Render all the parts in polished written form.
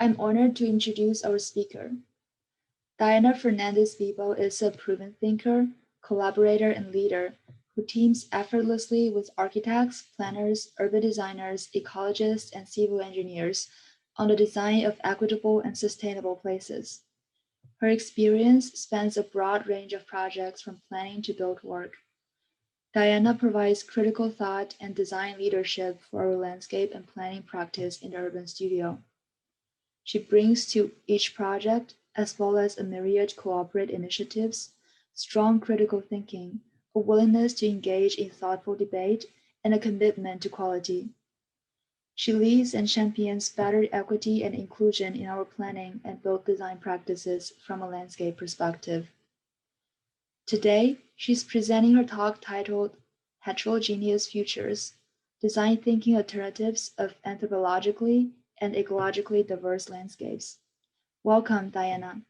I'm honored to introduce our speaker. Diana Fernandez Bibeau is a proven thinker, collaborator, and leader who teams effortlessly with architects, planners, urban designers, ecologists, and civil engineers on the design of equitable and sustainable places. Her experience spans a broad range of projects from planning to build work. Diana provides critical thought and design leadership for our landscape and planning practice in the urban studio. She brings to each project, as well as a myriad cooperative initiatives, strong critical thinking, a willingness to engage in thoughtful debate, and a commitment to quality. She leads and champions better equity and inclusion in our planning and build design practices from a landscape perspective. Today, she's presenting her talk titled Heterogeneous Futures, Design Thinking Alternatives of Anthropologically and Ecologically Diverse Landscapes. Welcome, Diana.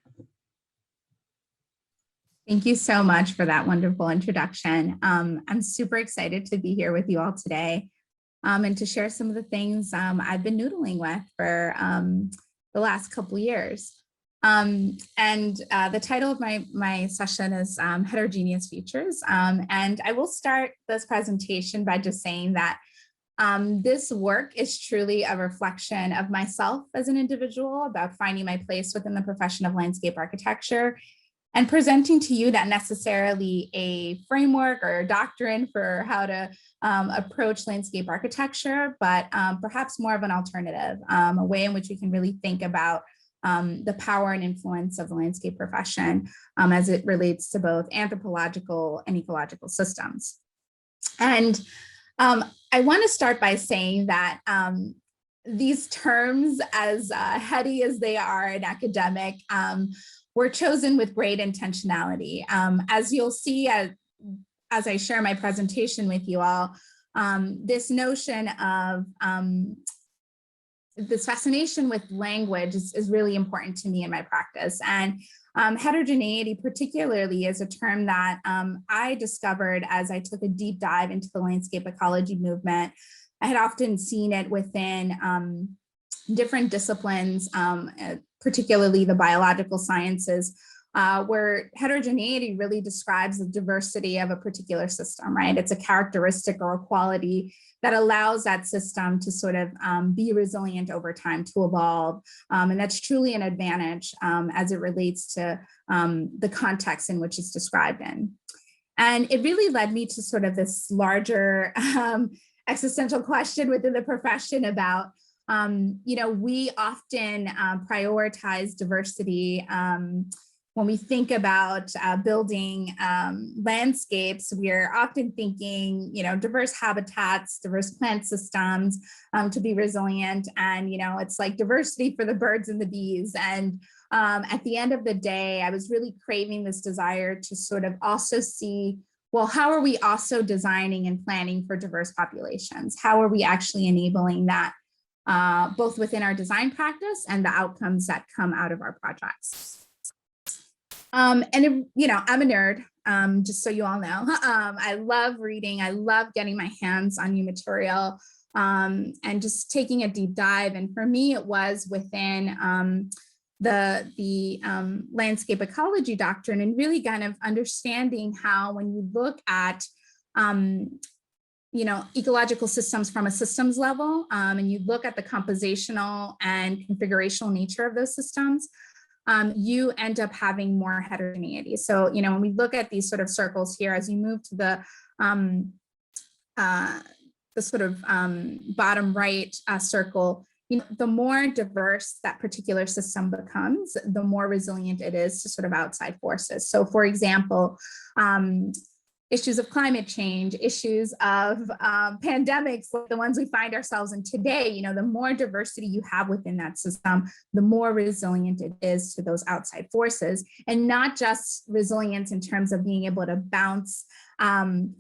Thank you so much for that wonderful introduction. I'm super excited to be here with you all today and to share some of the things I've been noodling with for the last couple years. The title of my session is Heterogeneous Futures. And I will start this presentation by just saying that this work is truly a reflection of myself as an individual about finding my place within the profession of landscape architecture and presenting to you not necessarily a framework or a doctrine for how to approach landscape architecture, but perhaps more of an alternative, a way in which we can really think about the power and influence of the landscape profession as it relates to both anthropological and ecological systems. And I want to start by saying that these terms, as heady as they are and academic, were chosen with great intentionality. As you'll see as I share my presentation with you all, this notion of this fascination with language is really important to me in my practice. And heterogeneity particularly is a term that I discovered as I took a deep dive into the landscape ecology movement. I had often seen it within different disciplines, particularly the biological sciences, where heterogeneity really describes the diversity of a particular system, right? It's a characteristic or a quality that allows that system to sort of be resilient over time, to evolve. And that's truly an advantage as it relates to the context in which it's described in. And it really led me to sort of this larger existential question within the profession about, we often prioritize diversity when we think about building landscapes. We're often thinking, diverse habitats, diverse plant systems to be resilient. And, it's like diversity for the birds and the bees. And at the end of the day, I was really craving this desire to sort of also see, well, how are we also designing and planning for diverse populations? How are we actually enabling that both within our design practice and the outcomes that come out of our projects? I'm a nerd, just so you all know. I love reading. I love getting my hands on new material and just taking a deep dive. And for me, it was within the landscape ecology doctrine and really kind of understanding how when you look at ecological systems from a systems level, and you look at the compositional and configurational nature of those systems, you end up having more heterogeneity. So, when we look at these sort of circles here, as you move to the sort of bottom right circle, the more diverse that particular system becomes, the more resilient it is to sort of outside forces. So, for example, issues of climate change, issues of pandemics, like the ones we find ourselves in today, the more diversity you have within that system, the more resilient it is to those outside forces, and not just resilience in terms of being able to bounce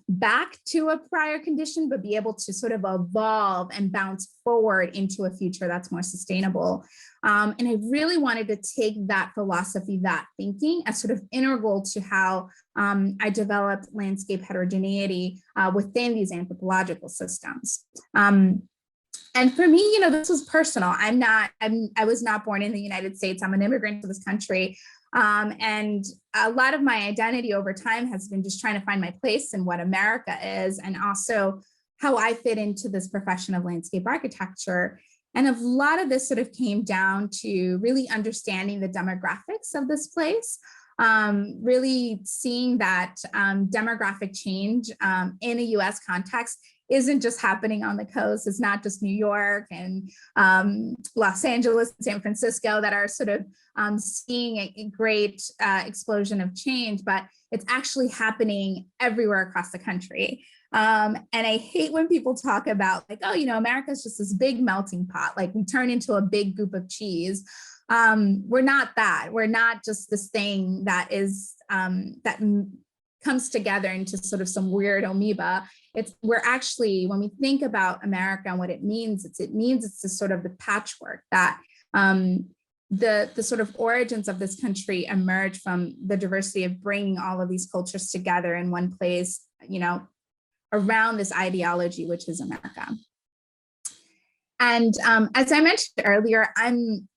back to a prior condition, but be able to sort of evolve and bounce forward into a future that's more sustainable. And I really wanted to take that philosophy, that thinking, as sort of integral to how I developed landscape heterogeneity within these anthropological systems. And for me, this was personal. I was not born in the United States. I'm an immigrant to this country. And a lot of my identity over time has been just trying to find my place in what America is, and also how I fit into this profession of landscape architecture. And a lot of this sort of came down to really understanding the demographics of this place, really seeing that demographic change in a US context isn't just happening on the coast. It's not just New York and Los Angeles and San Francisco that are sort of seeing a great explosion of change, but it's actually happening everywhere across the country. And I hate when people talk about like, oh, America's just this big melting pot, like we turn into a big goop of cheese. We're not that. We're not just this thing that is that comes together into sort of some weird amoeba. We're actually, when we think about America and what it means it's this sort of the patchwork that the sort of origins of this country emerge from the diversity of bringing all of these cultures together in one place, around this ideology, which is America. And as I mentioned earlier, I'm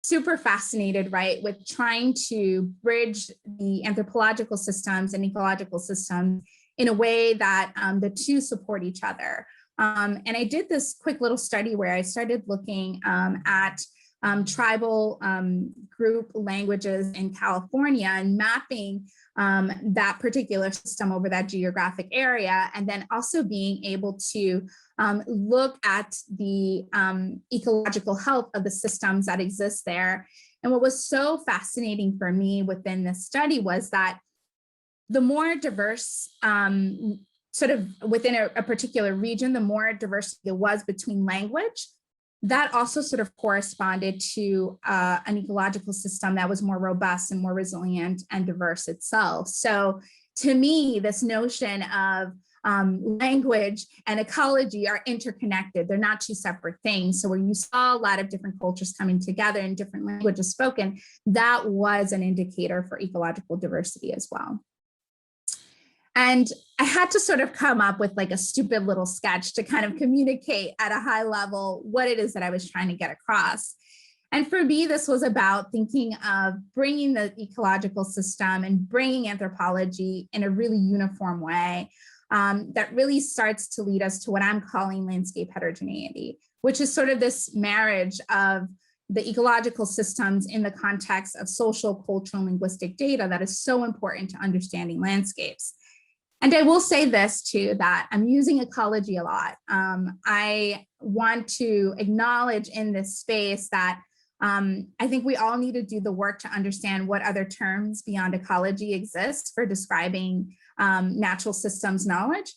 super fascinated, right, with trying to bridge the anthropological systems and ecological systems in a way that the two support each other. And I did this quick little study where I started looking at tribal group languages in California and mapping that particular system over that geographic area, and then also being able to look at the ecological health of the systems that exist there. And what was so fascinating for me within this study was that the more diverse, sort of within a particular region, the more diversity there was between language, that also sort of corresponded to an ecological system that was more robust and more resilient and diverse itself. So to me, this notion of language and ecology are interconnected. They're not two separate things. So where you saw a lot of different cultures coming together and different languages spoken, that was an indicator for ecological diversity as well. And I had to sort of come up with like a stupid little sketch to kind of communicate at a high level what it is that I was trying to get across. And for me, this was about thinking of bringing the ecological system and bringing anthropology in a really uniform way that really starts to lead us to what I'm calling landscape heterogeneity, which is sort of this marriage of the ecological systems in the context of social, cultural, and linguistic data that is so important to understanding landscapes. And I will say this too, that I'm using ecology a lot. I want to acknowledge in this space that I think we all need to do the work to understand what other terms beyond ecology exist for describing natural systems knowledge,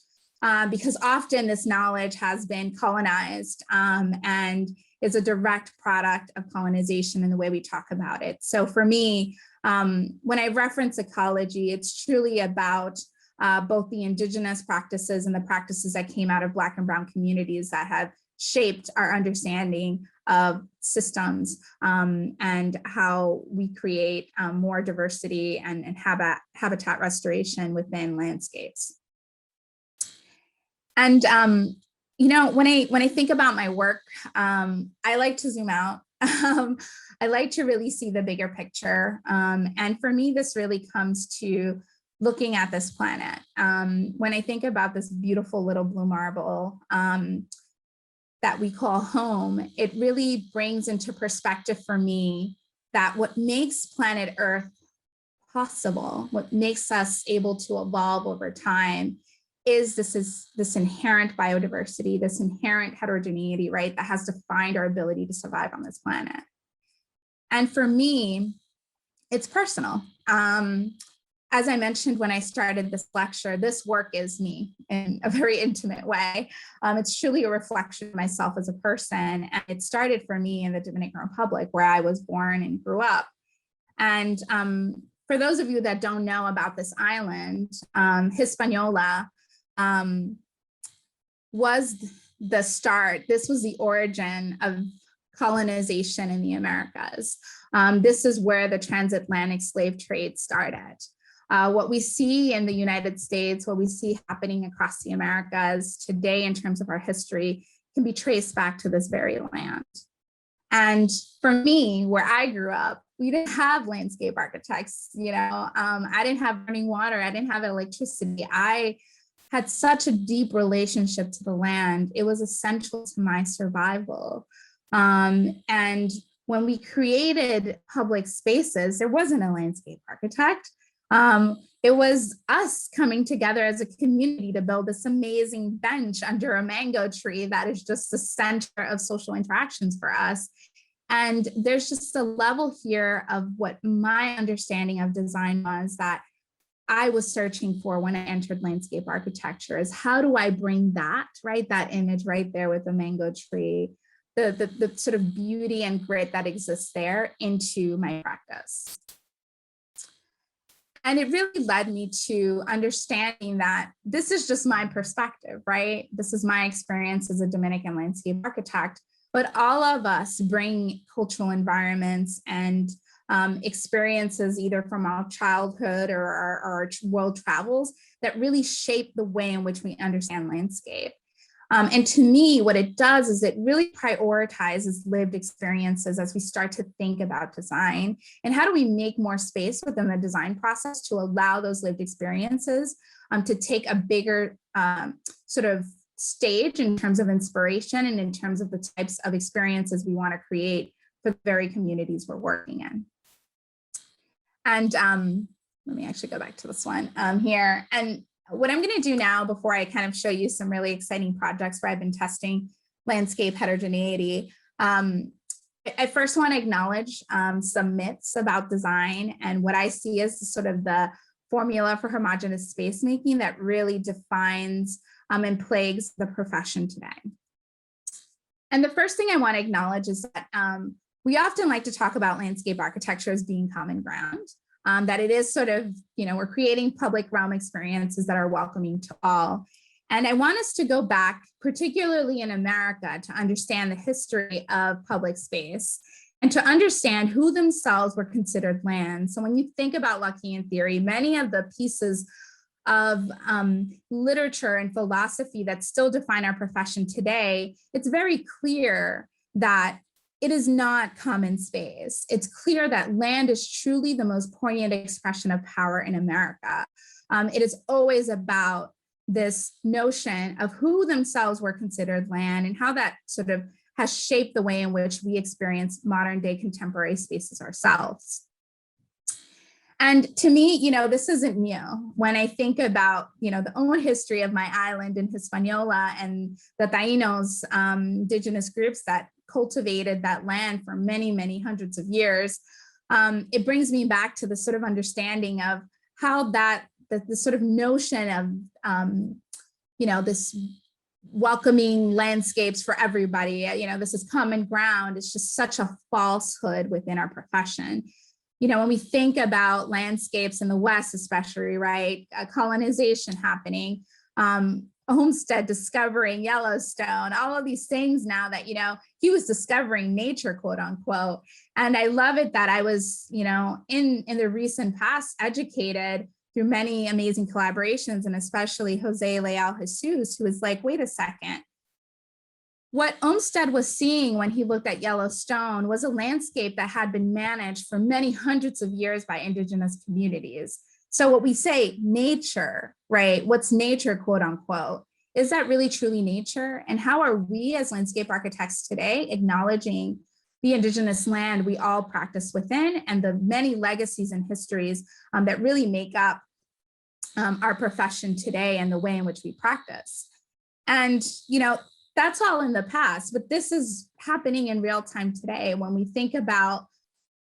because often this knowledge has been colonized and is a direct product of colonization in the way we talk about it. So for me, when I reference ecology, it's truly about both the indigenous practices and the practices that came out of Black and Brown communities that have shaped our understanding of systems and how we create more diversity and habitat restoration within landscapes. And when I think about my work, I like to zoom out. I like to really see the bigger picture. And for me, this really comes to looking at this planet. When I think about this beautiful little blue marble that we call home, it really brings into perspective for me that what makes planet Earth possible, what makes us able to evolve over time is this inherent biodiversity, this inherent heterogeneity, right, that has defined our ability to survive on this planet. And for me, it's personal. As I mentioned when I started this lecture, this work is me in a very intimate way. It's truly a reflection of myself as a person. And it started for me in the Dominican Republic, where I was born and grew up. And for those of you that don't know about this island, Hispaniola was the start. This was the origin of colonization in the Americas. This is where the transatlantic slave trade started. What we see in the United States, what we see happening across the Americas today in terms of our history, can be traced back to this very land. And for me, where I grew up, we didn't have landscape architects, I didn't have running water, I didn't have electricity. I had such a deep relationship to the land. It was essential to my survival. And when we created public spaces, there wasn't a landscape architect. It was us coming together as a community to build this amazing bench under a mango tree that is just the center of social interactions for us. And there's just a level here of what my understanding of design was that I was searching for when I entered landscape architecture is how do I bring that, right? That image right there with the mango tree, the sort of beauty and grit that exists there into my practice. And it really led me to understanding that this is just my perspective, right? This is my experience as a Dominican landscape architect, but all of us bring cultural environments and experiences either from our childhood or our world travels that really shape the way in which we understand landscape. And to me, what it does is it really prioritizes lived experiences as we start to think about design. And how do we make more space within the design process to allow those lived experiences to take a bigger sort of stage in terms of inspiration and in terms of the types of experiences we want to create for the very communities we're working in. And let me actually go back to this one here. And what I'm going to do now, before I kind of show you some really exciting projects where I've been testing landscape heterogeneity, I first want to acknowledge some myths about design and what I see as sort of the formula for homogeneous space making that really defines and plagues the profession today. And the first thing I want to acknowledge is that we often like to talk about landscape architecture as being common ground. That it is sort of, we're creating public realm experiences that are welcoming to all. And I want us to go back, particularly in America, to understand the history of public space and to understand who themselves were considered land. So when you think about Lockean theory, many of the pieces of literature and philosophy that still define our profession today, it's very clear that it is not common space. It's clear that land is truly the most poignant expression of power in America. It is always about this notion of who themselves were considered land and how that sort of has shaped the way in which we experience modern day contemporary spaces ourselves. And to me, this isn't new. When I think about, the own history of my island in Hispaniola and the Taínos, indigenous groups that cultivated that land for many, many hundreds of years, it brings me back to the sort of understanding of how the sort of notion of, this welcoming landscapes for everybody, this is common ground. It's just such a falsehood within our profession. When we think about landscapes in the West, especially, right, colonization happening, Olmsted discovering Yellowstone, all of these things now that, he was discovering nature, quote unquote. And I love it that I was, in the recent past, educated through many amazing collaborations, and especially Jose Leal Jesus, who was like, wait a second. What Olmsted was seeing when he looked at Yellowstone was a landscape that had been managed for many hundreds of years by indigenous communities. So what we say, nature, right? What's nature, quote unquote? Is that really truly nature? And how are we as landscape architects today acknowledging the indigenous land we all practice within and the many legacies and histories that really make up our profession today and the way in which we practice? And, that's all in the past, but this is happening in real time today when we think about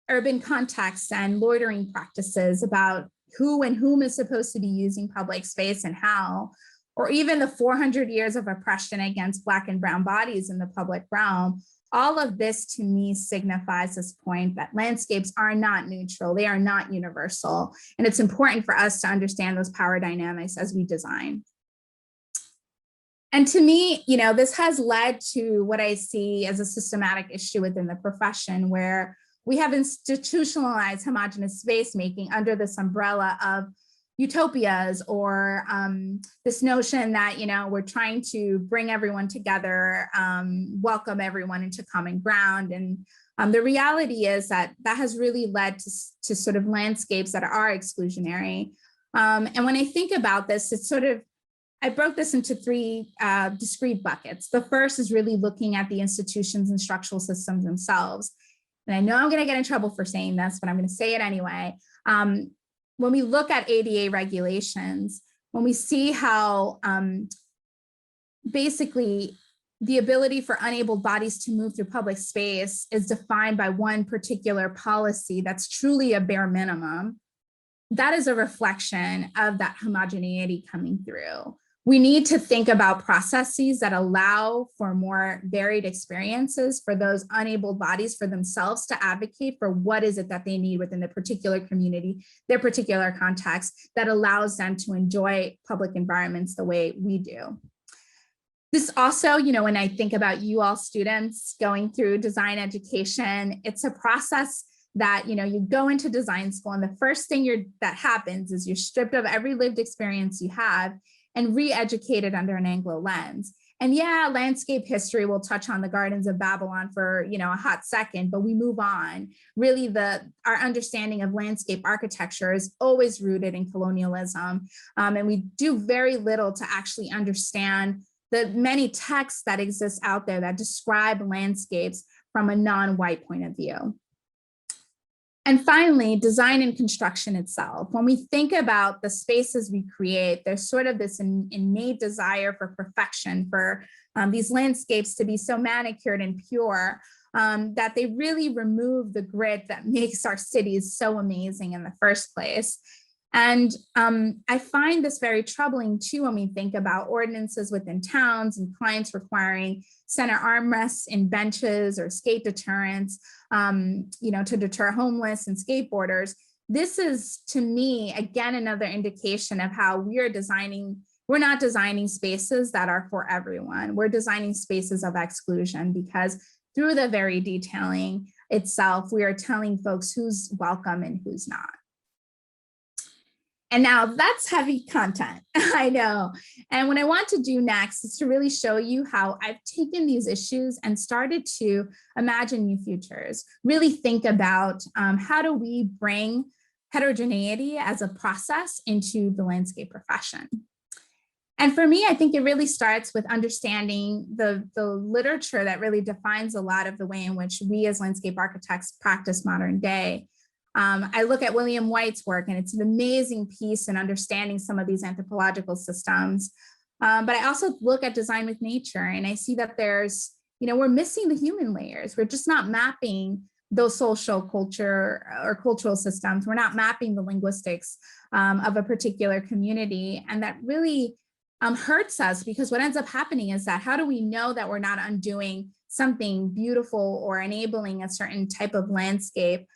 urban contexts and loitering practices, about who and whom is supposed to be using public space and how, or even the 400 years of oppression against Black and brown bodies in the public realm. All of this to me signifies this point that landscapes are not neutral, they are not universal. And it's important for us to understand those power dynamics as we design. And to me, this has led to what I see as a systematic issue within the profession, where we have institutionalized homogeneous space making under this umbrella of utopias or this notion that, we're trying to bring everyone together, welcome everyone into common ground. And the reality is that has really led to sort of landscapes that are exclusionary. And when I think about this, it's sort of, I broke this into three discrete buckets. The first is really looking at the institutions and structural systems themselves. And I know I'm going to get in trouble for saying this, but I'm going to say it anyway. When we look at ADA regulations, when we see how basically the ability for unable bodies to move through public space is defined by one particular policy that's truly a bare minimum, that is a reflection of that homogeneity coming through. We need to think about processes that allow for more varied experiences for those unable bodies for themselves to advocate for what is it that they need within the particular community, their particular context, that allows them to enjoy public environments the way we do. This also, when I think about you all students going through design education, it's a process that, you go into design school and the first thing that happens is you're stripped of every lived experience you have and re-educated under an Anglo lens. And yeah, landscape history will touch on the gardens of Babylon for a hot second, but we move on. Really, our understanding of landscape architecture is always rooted in colonialism. And we do very little to actually understand the many texts that exist out there that describe landscapes from a non-white point of view. And finally, design and construction itself. When we think about the spaces we create, there's sort of this innate desire for perfection, for these landscapes to be so manicured and pure that they really remove the grit that makes our cities so amazing in the first place. And I find this very troubling too when we think about ordinances within towns and clients requiring center armrests in benches or skate deterrents, to deter homeless and skateboarders. This is, to me, again, another indication of how we're not designing spaces that are for everyone. We're designing spaces of exclusion because through the very detailing itself, we are telling folks who's welcome and who's not. And now that's heavy content, I know. And what I want to do next is to really show you how I've taken these issues and started to imagine new futures, really think about how do we bring heterogeneity as a process into the landscape profession. And for me, I think it really starts with understanding the literature that really defines a lot of the way in which we as landscape architects practice modern day. I look at William White's work, and it's an amazing piece in understanding some of these anthropological systems. But I also look at design with nature, and I see that there's, we're missing the human layers. We're just not mapping those social culture or cultural systems. We're not mapping the linguistics of a particular community. And that really hurts us, because what ends up happening is that how do we know that we're not undoing something beautiful or enabling a certain type of landscape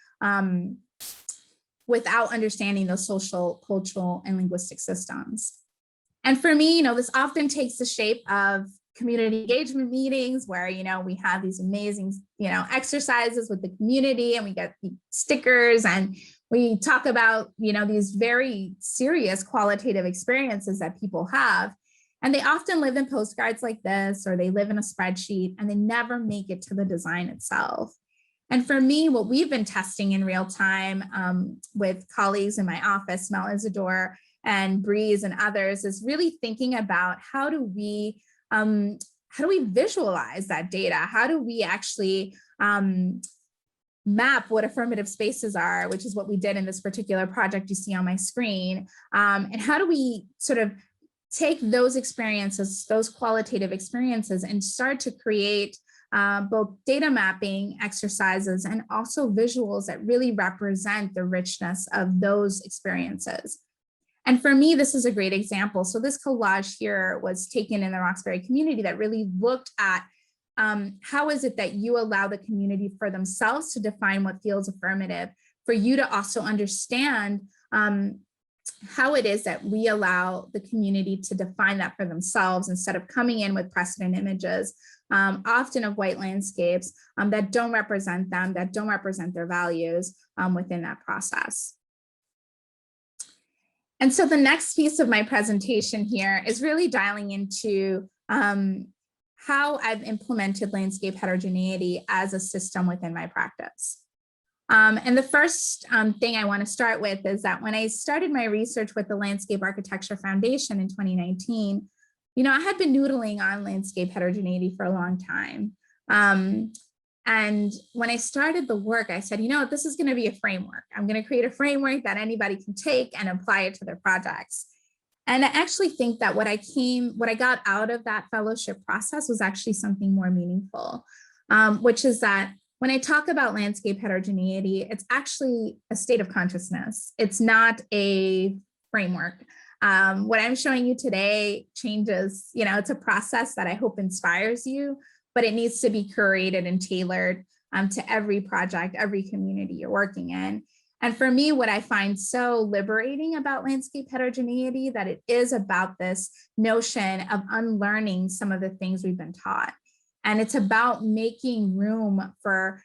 without understanding those social, cultural, and linguistic systems. And for me, this often takes the shape of community engagement meetings where, we have these amazing, exercises with the community, and we get stickers and we talk about, these very serious qualitative experiences that people have. And they often live in postcards like this, or they live in a spreadsheet, and they never make it to the design itself. And for me, what we've been testing in real time with colleagues in my office, Mel Isidore and Breeze and others, is really thinking about how do we visualize that data? How do we actually map what affirmative spaces are, which is what we did in this particular project you see on my screen? And how do we sort of take those experiences, those qualitative experiences, and start to create both data mapping exercises and also visuals that really represent the richness of those experiences. And for me, this is a great example. So this collage here was taken in the Roxbury community that really looked at how is it that you allow the community for themselves to define what feels affirmative, for you to also understand how it is that we allow the community to define that for themselves instead of coming in with precedent images, often of white landscapes that don't represent them, that don't represent their values within that process. And so the next piece of my presentation here is really dialing into how I've implemented landscape heterogeneity as a system within my practice. And the first thing I want to start with is that when I started my research with the Landscape Architecture Foundation in 2019, I had been noodling on landscape heterogeneity for a long time. And when I started the work, I said, this is going to be a framework. I'm going to create a framework that anybody can take and apply it to their projects. And I actually think that what I got out of that fellowship process was actually something more meaningful, which is that when I talk about landscape heterogeneity, it's actually a state of consciousness. It's not a framework. What I'm showing you today changes, it's a process that I hope inspires you, but it needs to be curated and tailored to every project, every community you're working in. And for me, what I find so liberating about landscape heterogeneity, that it is about this notion of unlearning some of the things we've been taught. And it's about making room for,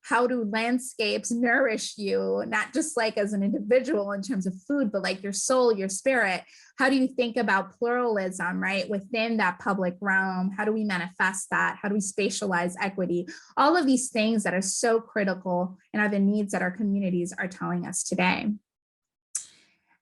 how do landscapes nourish you, not just like as an individual in terms of food, but like your soul, your spirit. How do you think about pluralism, right, within that public realm? How do we manifest that? How do we spatialize equity? All of these things that are so critical and are the needs that our communities are telling us today.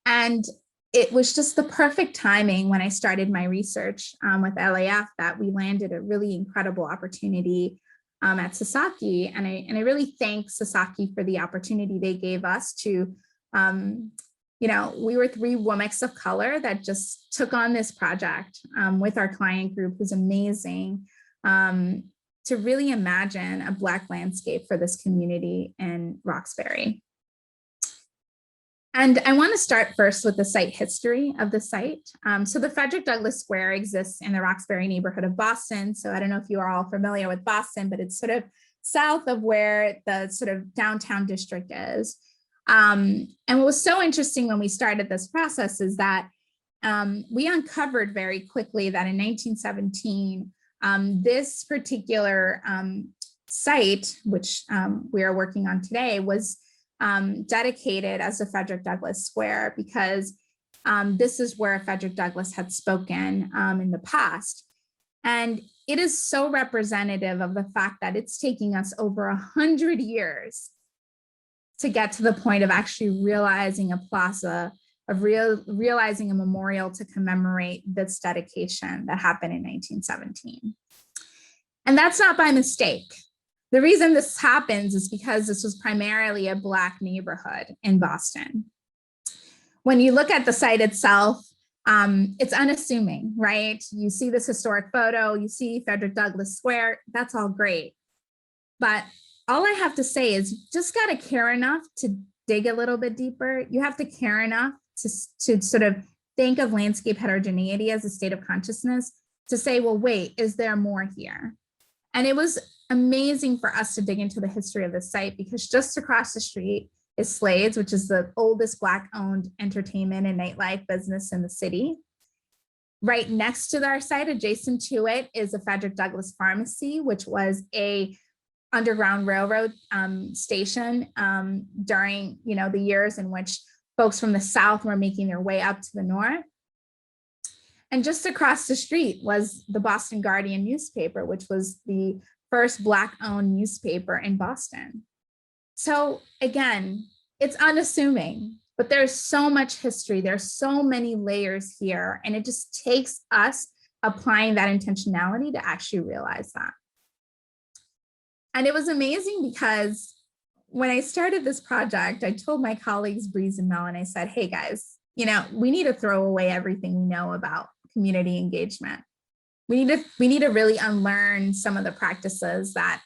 And it was just the perfect timing when I started my research with LAF that we landed a really incredible opportunity at Sasaki. And I really thank Sasaki for the opportunity they gave us to, we were 3 womics of color that just took on this project with our client group, who's amazing, to really imagine a Black landscape for this community in Roxbury. And I want to start first with the site history of the site. So the Frederick Douglass Square exists in the Roxbury neighborhood of Boston. So I don't know if you are all familiar with Boston, but it's sort of south of where the sort of downtown district is. And what was so interesting when we started this process is that we uncovered very quickly that in 1917, this particular site, which we are working on today, was dedicated as the Frederick Douglass Square, because this is where Frederick Douglass had spoken in the past. And it is so representative of the fact that it's taking us over 100 years to get to the point of actually realizing a plaza, of realizing a memorial to commemorate this dedication that happened in 1917. And that's not by mistake. The reason this happens is because this was primarily a Black neighborhood in Boston. When you look at the site itself, it's unassuming, right? You see this historic photo, you see Frederick Douglass Square, that's all great. But all I have to say is you just gotta care enough to dig a little bit deeper. You have to care enough to sort of think of landscape heterogeneity as a state of consciousness to say, well, wait, is there more here? And it was amazing for us to dig into the history of the site, because just across the street is Slade's, which is the oldest Black-owned entertainment and nightlife business in the city. Right next to our site, adjacent to it, is the Frederick Douglass Pharmacy, which was a Underground Railroad station during the years in which folks from the South were making their way up to the North. And just across the street was the Boston Guardian newspaper, which was the first Black-owned newspaper in Boston. So again, it's unassuming, but there's so much history. There's so many layers here, and it just takes us applying that intentionality to actually realize that. And it was amazing because when I started this project, I told my colleagues, Breeze and Mel, and I said, hey guys, we need to throw away everything we know about community engagement. We need to really unlearn some of the practices that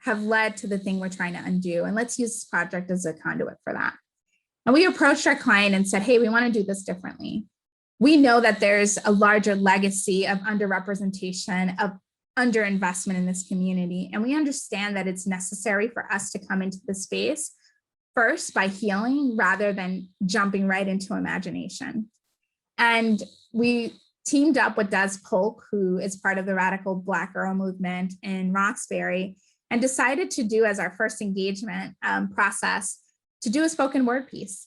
have led to the thing we're trying to undo. And let's use this project as a conduit for that. And we approached our client and said, hey, we want to do this differently. We know that there's a larger legacy of underrepresentation, of underinvestment in this community. And we understand that it's necessary for us to come into the space first by healing rather than jumping right into imagination. And we teamed up with Des Polk, who is part of the radical Black Girl movement in Roxbury, and decided to do as our first engagement process to do a spoken word piece.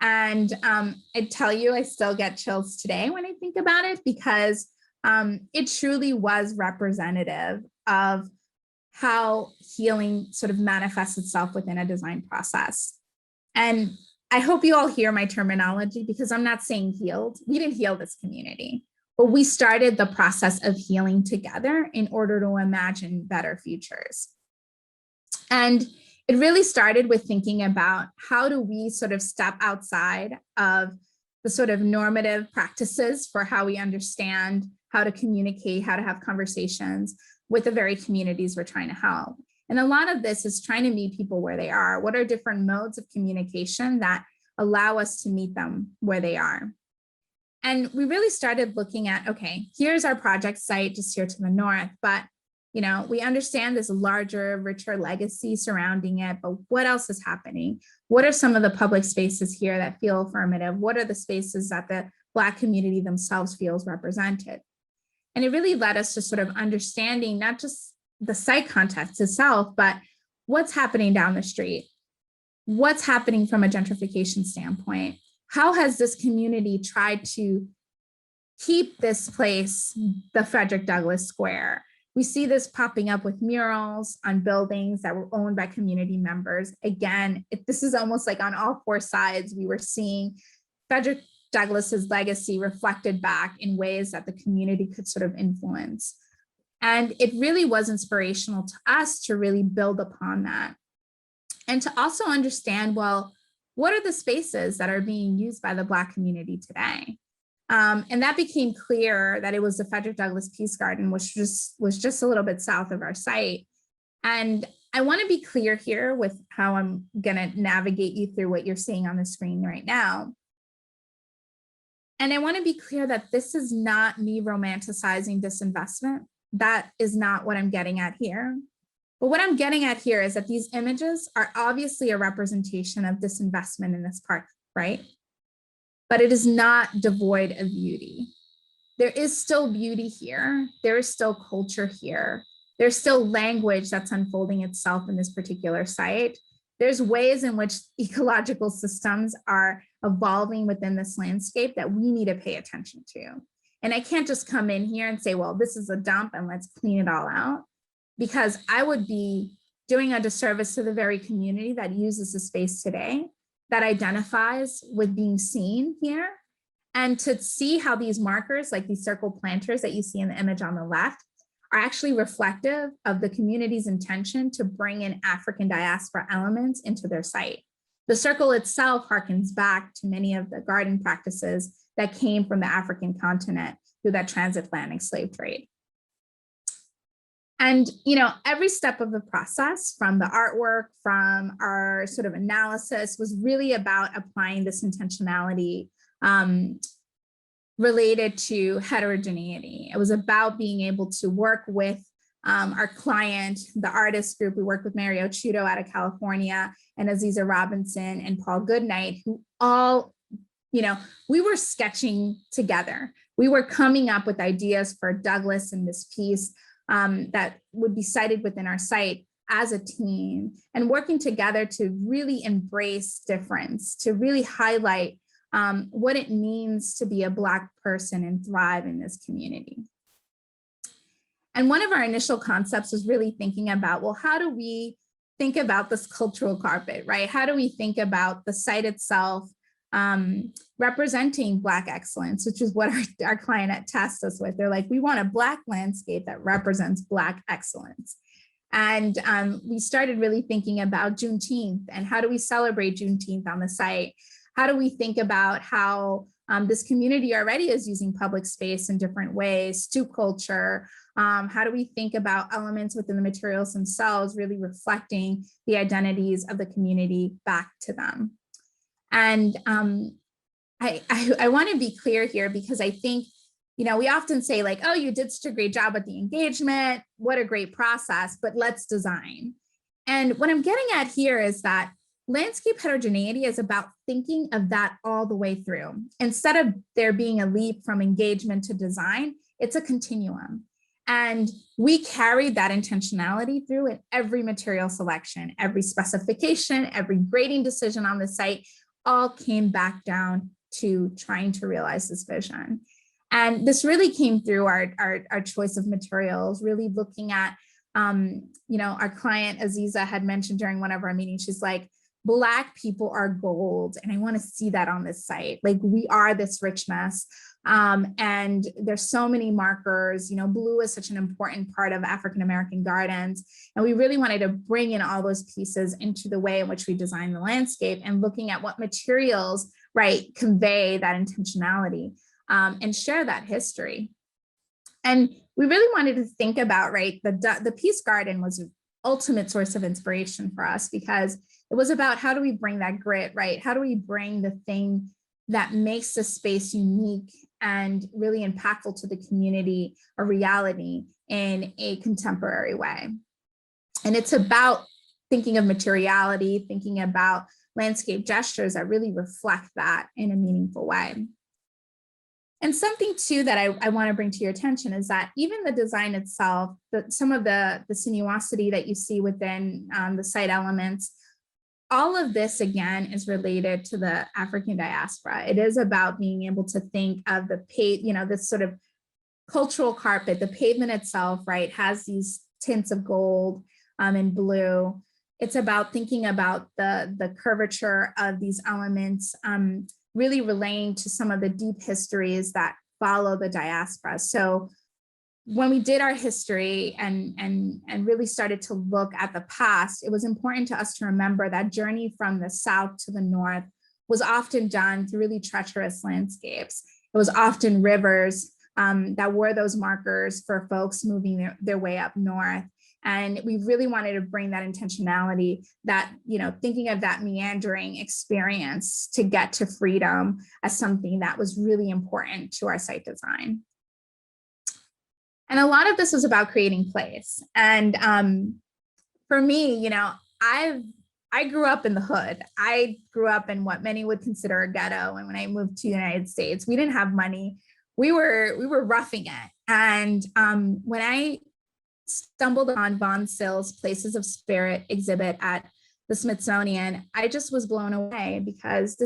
And I tell you, I still get chills today when I think about it, because it truly was representative of how healing sort of manifests itself within a design process. And I hope you all hear my terminology, because I'm not saying healed. We didn't heal this community, but we started the process of healing together in order to imagine better futures. And it really started with thinking about how do we sort of step outside of the sort of normative practices for how we understand how to communicate, how to have conversations with the very communities we're trying to help. And a lot of this is trying to meet people where they are. What are different modes of communication that allow us to meet them where they are? And we really started looking at, okay, here's our project site just here to the north, but we understand this larger, richer legacy surrounding it, but what else is happening? What are some of the public spaces here that feel affirmative? What are the spaces that the Black community themselves feels represented? And it really led us to sort of understanding not just the site context itself, but what's happening down the street? What's happening from a gentrification standpoint? How has this community tried to keep this place the Frederick Douglass Square? We see this popping up with murals on buildings that were owned by community members. Again, this is almost like on all four sides, we were seeing Frederick Douglass's legacy reflected back in ways that the community could sort of influence. And it really was inspirational to us to really build upon that. And to also understand, well, what are the spaces that are being used by the Black community today? And that became clear that it was the Frederick Douglass Peace Garden, which was just a little bit south of our site. And I want to be clear here with how I'm going to navigate you through what you're seeing on the screen right now. And I want to be clear that this is not me romanticizing disinvestment. That is not what I'm getting at here. But what I'm getting at here is that these images are obviously a representation of disinvestment in this park, right? But it is not devoid of beauty. There is still beauty here. There is still culture here. There's still language that's unfolding itself in this particular site. There's ways in which ecological systems are evolving within this landscape that we need to pay attention to. And I can't just come in here and say, well, this is a dump and let's clean it all out, because I would be doing a disservice to the very community that uses the space today, that identifies with being seen here, and to see how these markers, like these circle planters that you see in the image on the left, are actually reflective of the community's intention to bring in African diaspora elements into their site. The circle itself harkens back to many of the garden practices that came from the African continent through that transatlantic slave trade. And every step of the process, from the artwork, from our sort of analysis, was really about applying this intentionality related to heterogeneity. It was about being able to work with our client, the artist group. We worked with Mario Chudo out of California, and Aziza Robinson and Paul Goodnight, who all, we were sketching together. We were coming up with ideas for Douglass and this piece that would be cited within our site as a team, and working together to really embrace difference, to really highlight what it means to be a Black person and thrive in this community. And one of our initial concepts was really thinking about, well, how do we think about this cultural carpet, right? How do we think about the site itself representing Black excellence, which is what our client tasked us with. They're like, we want a Black landscape that represents Black excellence. And we started really thinking about Juneteenth, and how do we celebrate Juneteenth on the site? How do we think about how this community already is using public space in different ways, stoop culture? How do we think about elements within the materials themselves really reflecting the identities of the community back to them? And I want to be clear here, because I think, we often say like, oh, you did such a great job at the engagement, what a great process, but let's design. And what I'm getting at here is that landscape heterogeneity is about thinking of that all the way through. Instead of there being a leap from engagement to design, it's a continuum. And we carried that intentionality through in every material selection, every specification, every grading decision on the site. all came back down to trying to realize this vision. And this really came through our choice of materials, really looking at, our client Aziza had mentioned during one of our meetings, she's like, Black people are gold. And I want to see that on this site. Like, we are this richness. And there's so many markers, blue is such an important part of African-American gardens. And we really wanted to bring in all those pieces into the way in which we design the landscape and looking at what materials, right, convey that intentionality and share that history. And we really wanted to think about, right, the Peace Garden was an ultimate source of inspiration for us because it was about how do we bring that grit, right? How do we bring the thing that makes the space unique and really impactful to the community or reality in a contemporary way? And it's about thinking of materiality, thinking about landscape gestures that really reflect that in a meaningful way. And something too that I want to bring to your attention is that even the design itself, some of the sinuosity that you see within the site elements, all of this again is related to the African diaspora. It is about being able to think of this sort of cultural carpet. The pavement itself, right, has these tints of gold and blue. It's about thinking about the curvature of these elements, really relating to some of the deep histories that follow the diaspora. So when we did our history and really started to look at the past, it was important to us to remember that journey from the south to the north was often done through really treacherous landscapes. It was often rivers that were those markers for folks moving their way up north. And we really wanted to bring that intentionality, that, thinking of that meandering experience to get to freedom as something that was really important to our site design. And a lot of this was about creating place. And for me, I grew up in the hood. I grew up in what many would consider a ghetto. And when I moved to the United States, we didn't have money. We were roughing it. And when I stumbled on Von Sill's Places of Spirit exhibit at the Smithsonian, I just was blown away because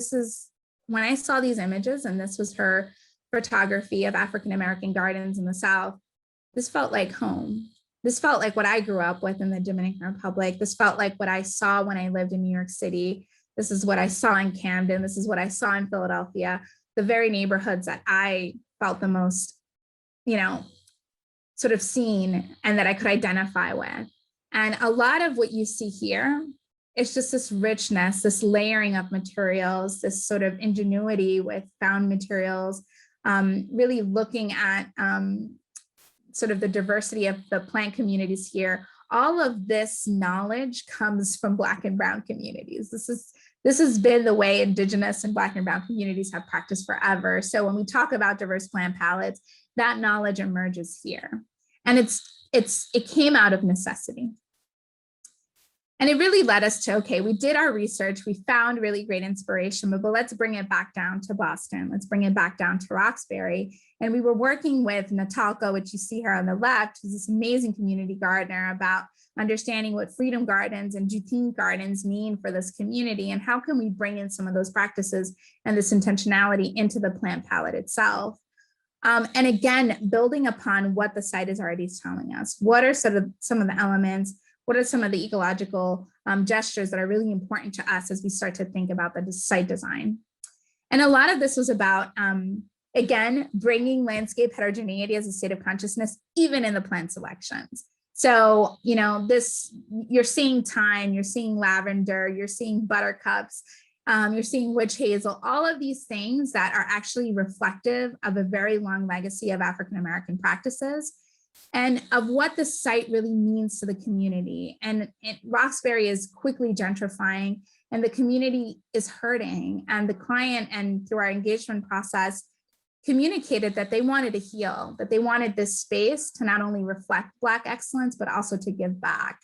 when I saw these images, and this was her photography of African-American gardens in the South, this felt like home. This felt like what I grew up with in the Dominican Republic. This felt like what I saw when I lived in New York City. This is what I saw in Camden. This is what I saw in Philadelphia, the very neighborhoods that I felt the most, sort of seen and that I could identify with. And a lot of what you see here is just this richness, this layering of materials, this sort of ingenuity with found materials, really looking at sort of the diversity of the plant communities here. All of this knowledge comes from Black and Brown communities. This has been the way Indigenous and Black and Brown communities have practiced forever. So when we talk about diverse plant palettes, that knowledge emerges here. And it came out of necessity. And it really led us to, okay, we did our research, we found really great inspiration, but let's bring it back down to Boston. Let's bring it back down to Roxbury. And we were working with Natalka, which you see here on the left, who's this amazing community gardener, about understanding what freedom gardens and Jutine gardens mean for this community, and how can we bring in some of those practices and this intentionality into the plant palette itself. And again, building upon what the site is already telling us. What are some of the elements? What are some of the ecological gestures that are really important to us as we start to think about the site design? And a lot of this was about, again, bringing landscape heterogeneity as a state of consciousness, even in the plant selections. So, you're seeing thyme, you're seeing lavender, you're seeing buttercups, you're seeing witch hazel, all of these things that are actually reflective of a very long legacy of African-American practices and of what the site really means to the community. And Roxbury is quickly gentrifying and the community is hurting. And the client, and through our engagement process, communicated that they wanted to heal, that they wanted this space to not only reflect Black excellence, but also to give back.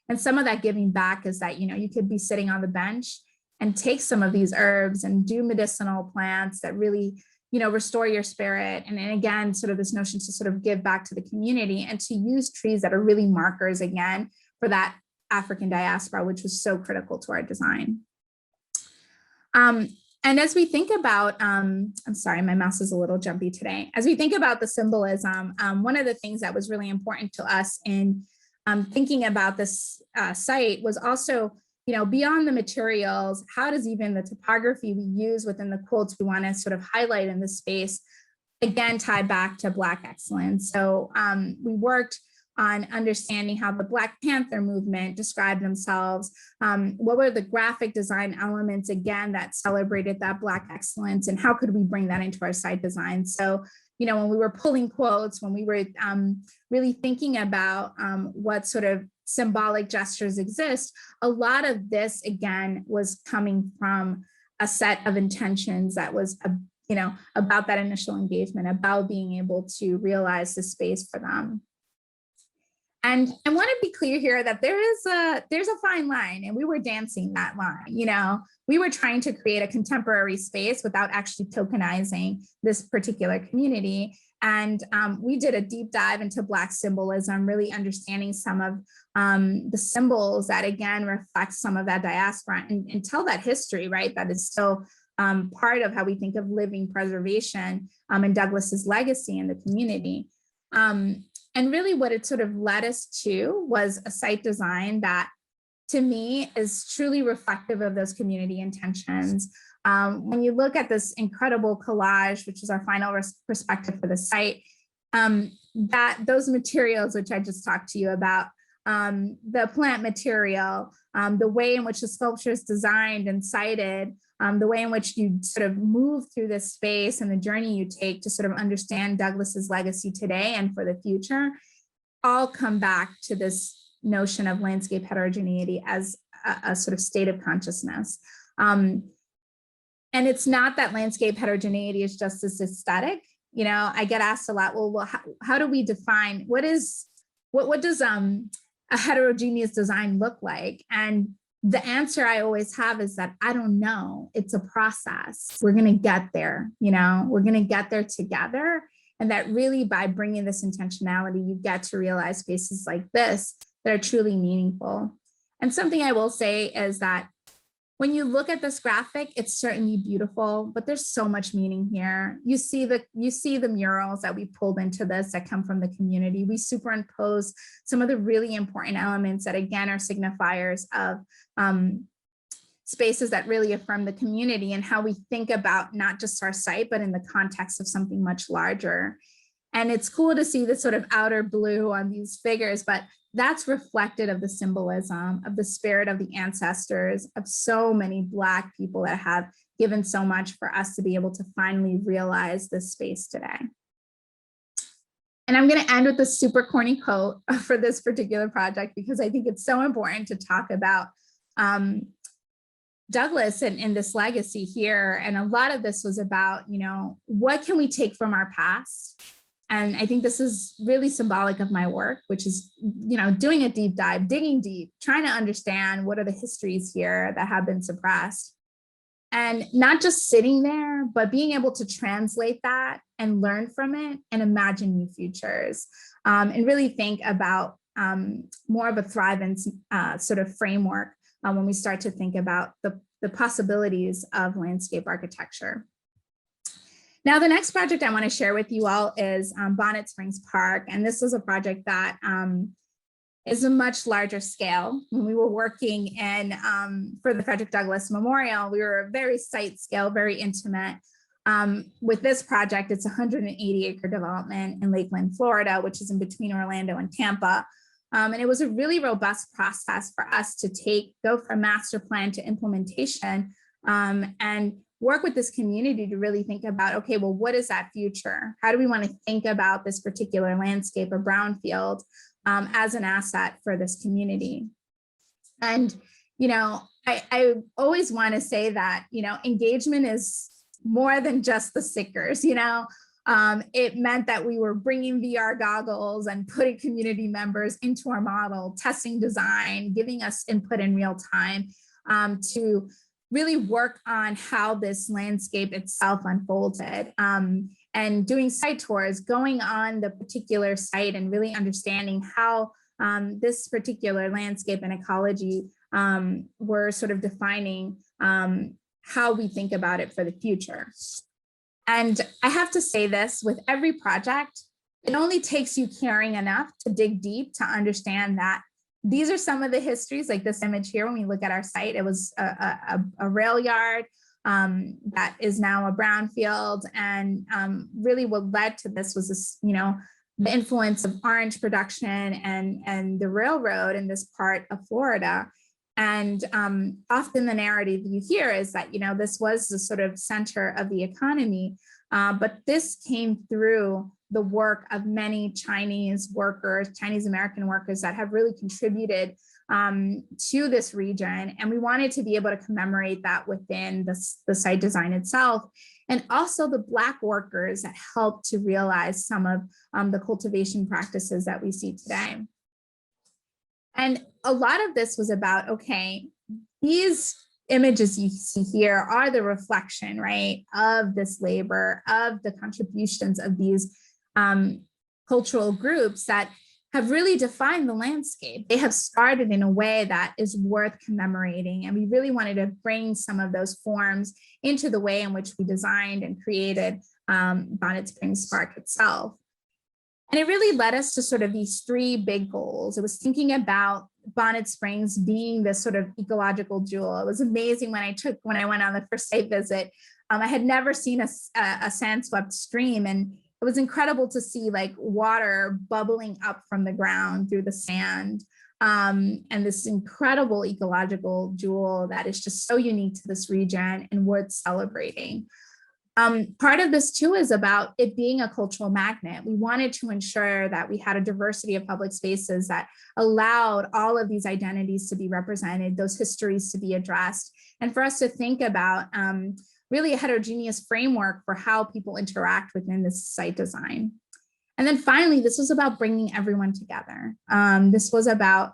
And some of that giving back is that, you could be sitting on the bench and take some of these herbs and do medicinal plants that really, restore your spirit. And then again, sort of this notion to sort of give back to the community and to use trees that are really markers, again, for that African diaspora, which was so critical to our design. And as we think about, I'm sorry, my mouse is a little jumpy today. As we think about the symbolism, one of the things that was really important to us in thinking about this site was also, beyond the materials, how does even the topography we use within the quotes we want to sort of highlight in this space, again, tie back to Black excellence. So we worked on understanding how the Black Panther movement described themselves. What were the graphic design elements, again, that celebrated that Black excellence, and how could we bring that into our site design? So, when we were pulling quotes, when we were really thinking about what sort of symbolic gestures exist, a lot of this, again, was coming from a set of intentions that was, about that initial engagement, about being able to realize the space for them. And I want to be clear here that there's a fine line, and we were dancing that line. We were trying to create a contemporary space without actually tokenizing this particular community. And we did a deep dive into Black symbolism, really understanding some of the symbols that, again, reflect some of that diaspora and tell that history, right? That is still part of how we think of living preservation and Douglas's legacy in the community. And really what it sort of led us to was a site design that, to me, is truly reflective of those community intentions. When you look at this incredible collage, which is our final perspective for the site, that those materials, which I just talked to you about, the plant material, the way in which the sculpture is designed and cited, the way in which you sort of move through this space and the journey you take to sort of understand Douglas's legacy today and for the future, all come back to this notion of landscape heterogeneity as a sort of state of consciousness. And it's not that landscape heterogeneity is just this aesthetic. I get asked a lot, well, how do we define, what does a heterogeneous design look like? And the answer I always have is that I don't know. It's a process. We're going to get there. We're going to get there together. And that really, by bringing this intentionality, you get to realize spaces like this that are truly meaningful. And something I will say is that when you look at this graphic, it's certainly beautiful, but there's so much meaning here. You see the murals that we pulled into this that come from the community. We superimpose some of the really important elements that, again, are signifiers of spaces that really affirm the community and how we think about not just our site, but in the context of something much larger. And it's cool to see the sort of outer blue on these figures, but that's reflected of the symbolism, of the spirit of the ancestors, of so many Black people that have given so much for us to be able to finally realize this space today. And I'm going to end with a super corny quote for this particular project, because I think it's so important to talk about Douglas and this legacy here. And a lot of this was about, what can we take from our past? And I think this is really symbolic of my work, which is, doing a deep dive, digging deep, trying to understand what are the histories here that have been suppressed. And not just sitting there, but being able to translate that and learn from it and imagine new futures, and really think about more of a thrive and sort of framework when we start to think about the possibilities of landscape architecture. Now, the next project I want to share with you all is Bonnet Springs Park. And this was a project that is a much larger scale. When we were working in for the Frederick Douglass Memorial, we were very site scale, very intimate. With this project, it's a 180-acre development in Lakeland, Florida, which is in between Orlando and Tampa. And it was a really robust process for us to go from master plan to implementation, and work with this community to really think about, okay, well, what is that future? How do we want to think about this particular landscape or brownfield as an asset for this community? And, I always want to say that, engagement is more than just the stickers, it meant that we were bringing VR goggles and putting community members into our model, testing design, giving us input in real time to really work on how this landscape itself unfolded, and doing site tours, going on the particular site and really understanding how this particular landscape and ecology were sort of defining how we think about it for the future. And I have to say this, with every project, it only takes you caring enough to dig deep to understand that these are some of the histories, like this image here. When we look at our site, it was a rail yard that is now a brownfield. And really what led to this was this, the influence of orange production and the railroad in this part of Florida. And often the narrative you hear is that, this was the sort of center of the economy, but this came through the work of many Chinese workers, Chinese American workers that have really contributed to this region. And we wanted to be able to commemorate that within the site design itself. And also the Black workers that helped to realize some of the cultivation practices that we see today. And a lot of this was about, okay, these images you see here are the reflection, right, of this labor, of the contributions of these cultural groups that have really defined the landscape. They have started in a way that is worth commemorating. And we really wanted to bring some of those forms into the way in which we designed and created Bonnet Springs Park itself. And it really led us to sort of these three big goals. It was thinking about Bonnet Springs being this sort of ecological jewel. It was amazing when I went on the first site visit. I had never seen a sand-swept stream, and it was incredible to see like water bubbling up from the ground through the sand, and this incredible ecological jewel that is just so unique to this region and worth celebrating. Part of this too is about it being a cultural magnet. We wanted to ensure that we had a diversity of public spaces that allowed all of these identities to be represented, those histories to be addressed, and for us to think about really a heterogeneous framework for how people interact within this site design. And then finally, this was about bringing everyone together. This was about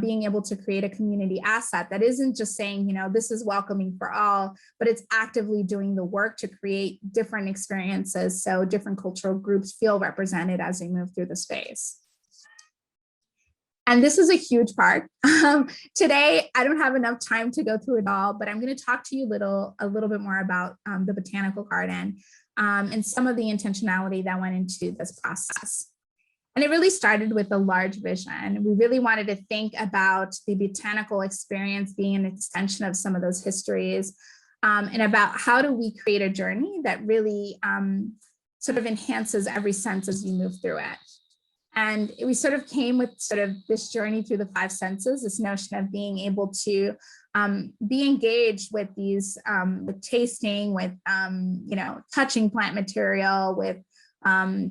being able to create a community asset that isn't just saying, this is welcoming for all, but it's actively doing the work to create different experiences so different cultural groups feel represented as they move through the space. And this is a huge part. Today, I don't have enough time to go through it all, but I'm going to talk to you a little bit more about the botanical garden and some of the intentionality that went into this process. And it really started with a large vision. We really wanted to think about the botanical experience being an extension of some of those histories, and about how do we create a journey that really sort of enhances every sense as you move through it. And we sort of came with sort of this journey through the five senses, this notion of being able to be engaged with these, with tasting, with, touching plant material, with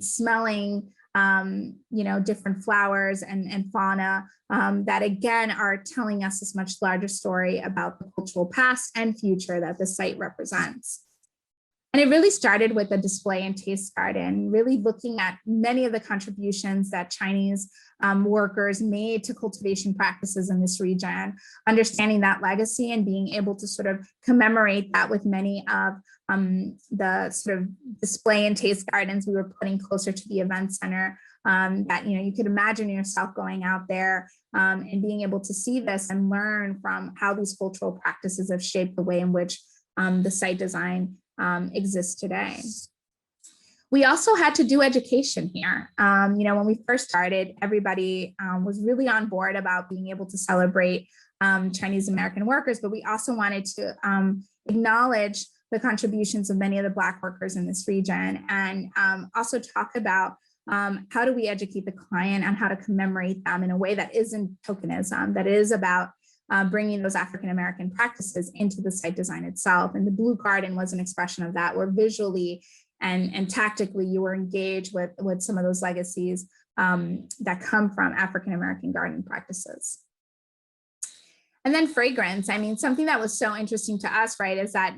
smelling, different flowers and fauna that again are telling us this much larger story about the cultural past and future that the site represents. And it really started with a display and taste garden, really looking at many of the contributions that Chinese workers made to cultivation practices in this region, understanding that legacy and being able to sort of commemorate that with many of the sort of display and taste gardens we were putting closer to the event center, that you could imagine yourself going out there and being able to see this and learn from how these cultural practices have shaped the way in which the site design exists today. We also had to do education here. When we first started, everybody was really on board about being able to celebrate Chinese American workers, but we also wanted to acknowledge the contributions of many of the Black workers in this region, and also talk about how do we educate the client on how to commemorate them in a way that isn't tokenism, that is about bringing those African-American practices into the site design itself. And the Blue Garden was an expression of that, where visually and tactically you were engaged with some of those legacies that come from African-American garden practices. And then fragrance. I mean, something that was so interesting to us, right, is that,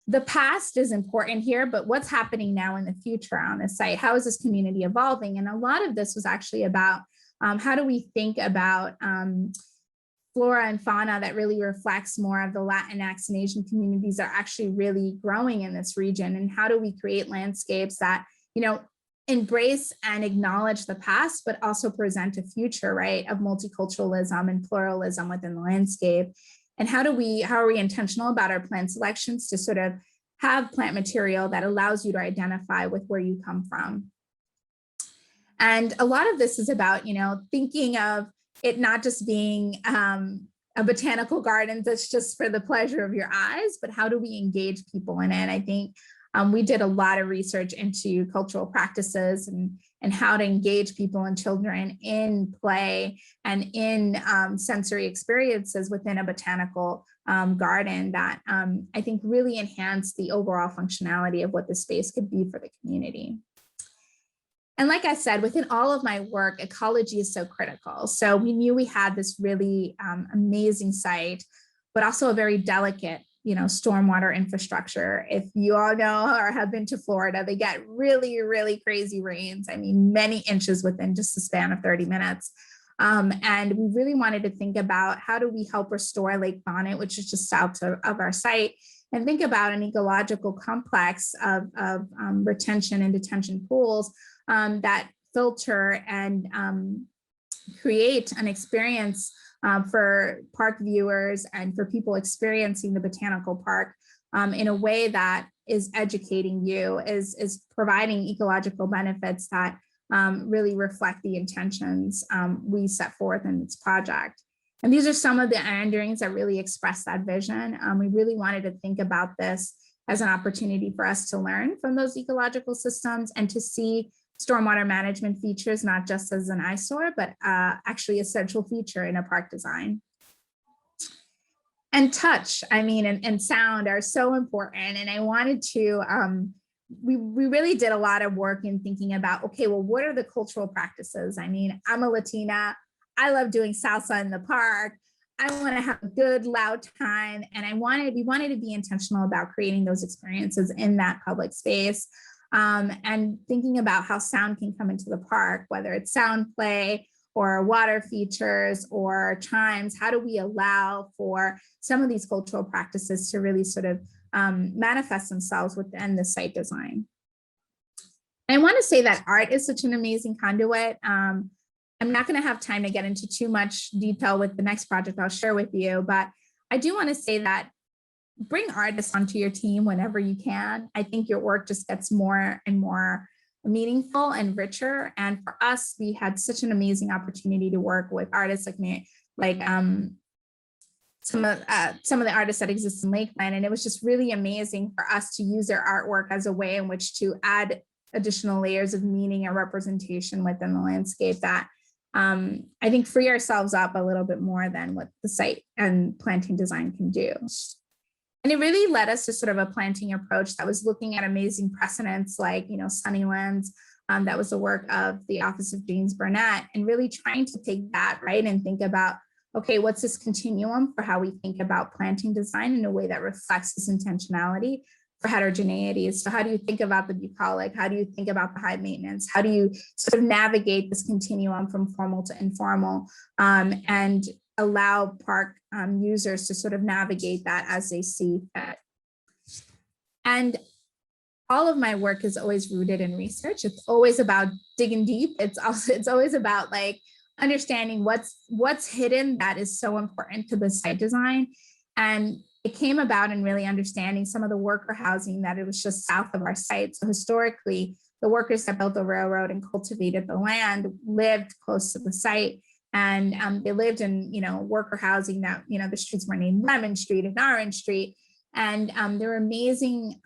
the past is important here, but what's happening now in the future on this site? How is this community evolving? And a lot of this was actually about how do we think about flora and fauna that really reflects more of the Latinx and Asian communities that are actually really growing in this region, and how do we create landscapes that, embrace and acknowledge the past, but also present a future, right, of multiculturalism and pluralism within the landscape. And how are we intentional about our plant selections to sort of have plant material that allows you to identify with where you come from. And a lot of this is about, thinking of it not just being a botanical garden that's just for the pleasure of your eyes, but how do we engage people in it? I think we did a lot of research into cultural practices and how to engage people and children in play and in sensory experiences within a botanical garden that I think really enhanced the overall functionality of what the space could be for the community. And like I said, within all of my work, ecology is so critical. So we knew we had this really amazing site, but also a very delicate, stormwater infrastructure. If you all know or have been to Florida, they get really, really crazy rains. I mean, many inches within just the span of 30 minutes. And we really wanted to think about how do we help restore Lake Bonnet, which is just south of our site, and think about an ecological complex of retention and detention pools that filter and create an experience for park viewers and for people experiencing the botanical park in a way that is educating you, is providing ecological benefits that really reflect the intentions we set forth in this project. And these are some of the renderings that really express that vision. We really wanted to think about this as an opportunity for us to learn from those ecological systems and to see stormwater management features, not just as an eyesore, but actually a central feature in a park design. And touch, and sound are so important. And I wanted to, we really did a lot of work in thinking about, okay, well, what are the cultural practices? I'm a Latina, I love doing salsa in the park. I want to have a good loud time. And we wanted to be intentional about creating those experiences in that public space. And thinking about how sound can come into the park, whether it's sound play or water features or chimes. How do we allow for some of these cultural practices to really sort of manifest themselves within the site design? And I want to say that art is such an amazing conduit. I'm not going to have time to get into too much detail with the next project I'll share with you, but I do want to say that bring artists onto your team whenever you can. I think your work just gets more and more meaningful and richer. And for us, we had such an amazing opportunity to work with artists like me, some of the artists that exist in Lakeland. And it was just really amazing for us to use their artwork as a way in which to add additional layers of meaning and representation within the landscape that I think free ourselves up a little bit more than what the site and planting design can do. And it really led us to sort of a planting approach that was looking at amazing precedents like, Sunnylands. That was the work of the Office of James Burnett, and really trying to take that, right, and think about, okay, what's this continuum for how we think about planting design in a way that reflects this intentionality for heterogeneity? So how do you think about the bucolic? How do you think about the high maintenance? How do you sort of navigate this continuum from formal to informal and allow park users to sort of navigate that as they see fit? And all of my work is always rooted in research. It's always about digging deep. It's always about understanding what's hidden that is so important to the site design. And it came about in really understanding some of the worker housing that it was just south of our site. So historically, the workers that built the railroad and cultivated the land lived close to the site. And they lived in, worker housing that, the streets were named Lemon Street and Orange Street. And there were amazing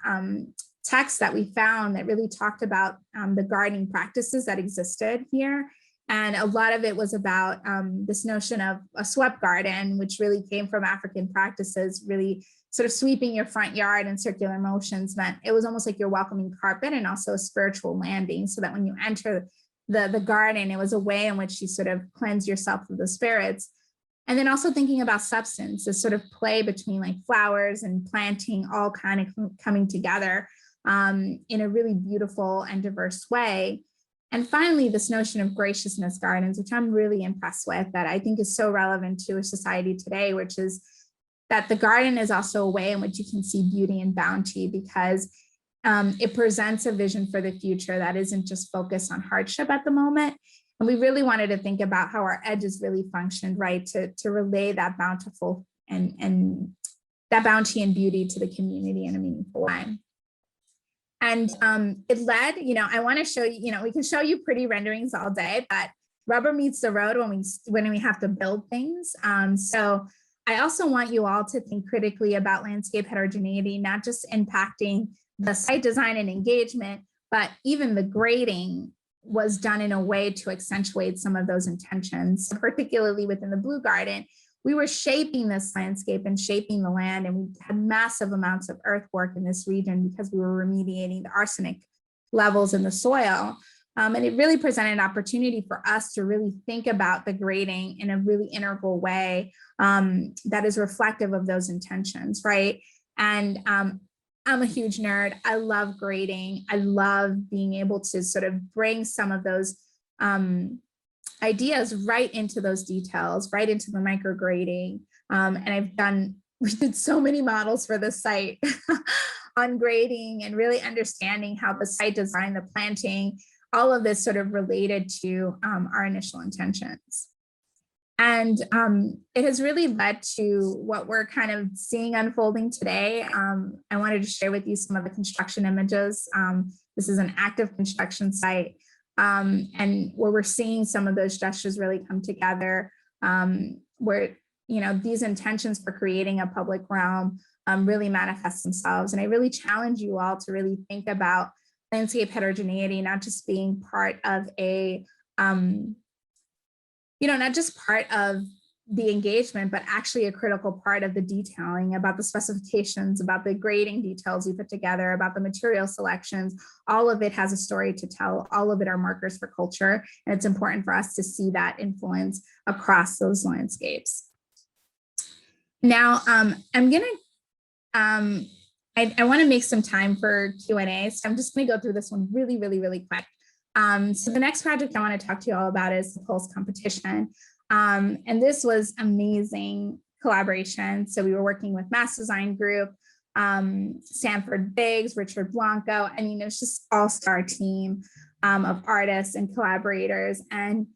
texts that we found that really talked about the gardening practices that existed here. And a lot of it was about this notion of a swept garden, which really came from African practices. Really sort of sweeping your front yard in circular motions meant it was almost like you're welcoming carpet and also a spiritual landing, so that when you enter the garden, it was a way in which you sort of cleanse yourself of the spirits. And then also thinking about substance, this sort of play between flowers and planting all kind of coming together in a really beautiful and diverse way. And finally, this notion of graciousness gardens, which I'm really impressed with, that I think is so relevant to a society today, which is that the garden is also a way in which you can see beauty and bounty, because it presents a vision for the future that isn't just focused on hardship at the moment. And we really wanted to think about how our edges really functioned, right, to relay that bountiful and that bounty and beauty to the community in a meaningful way. And it led, I want to show you, we can show you pretty renderings all day, but rubber meets the road when we have to build things. So I also want you all to think critically about landscape heterogeneity, not just impacting the site design and engagement, but even the grading was done in a way to accentuate some of those intentions, particularly within the Blue Garden. We were shaping this landscape and shaping the land, and we had massive amounts of earthwork in this region because we were remediating the arsenic levels in the soil. And it really presented an opportunity for us to really think about the grading in a really integral way that is reflective of those intentions, right? And I'm a huge nerd. I love grading. I love being able to sort of bring some of those ideas right into those details, right into the micrograding. And we did so many models for the site on grading and really understanding how the site design, the planting, all of this sort of related to our initial intentions. And it has really led to what we're kind of seeing unfolding today. I wanted to share with you some of the construction images. This is an active construction site. And where we're seeing some of those gestures really come together, where these intentions for creating a public realm really manifest themselves. And I really challenge you all to really think about landscape heterogeneity, not just being part of not just part of the engagement, but actually a critical part of the detailing, about the specifications, about the grading details you put together, about the material selections. All of it has a story to tell. All of it are markers for culture. And it's important for us to see that influence across those landscapes. Now, I want to make some time for Q&A. So I'm just going to go through this one really, really, really quick. So the next project I want to talk to you all about is the Pulse competition. And this was amazing collaboration. So we were working with Mass Design Group, Sanford Biggs, Richard Blanco. I mean, it was just all-star team of artists and collaborators. And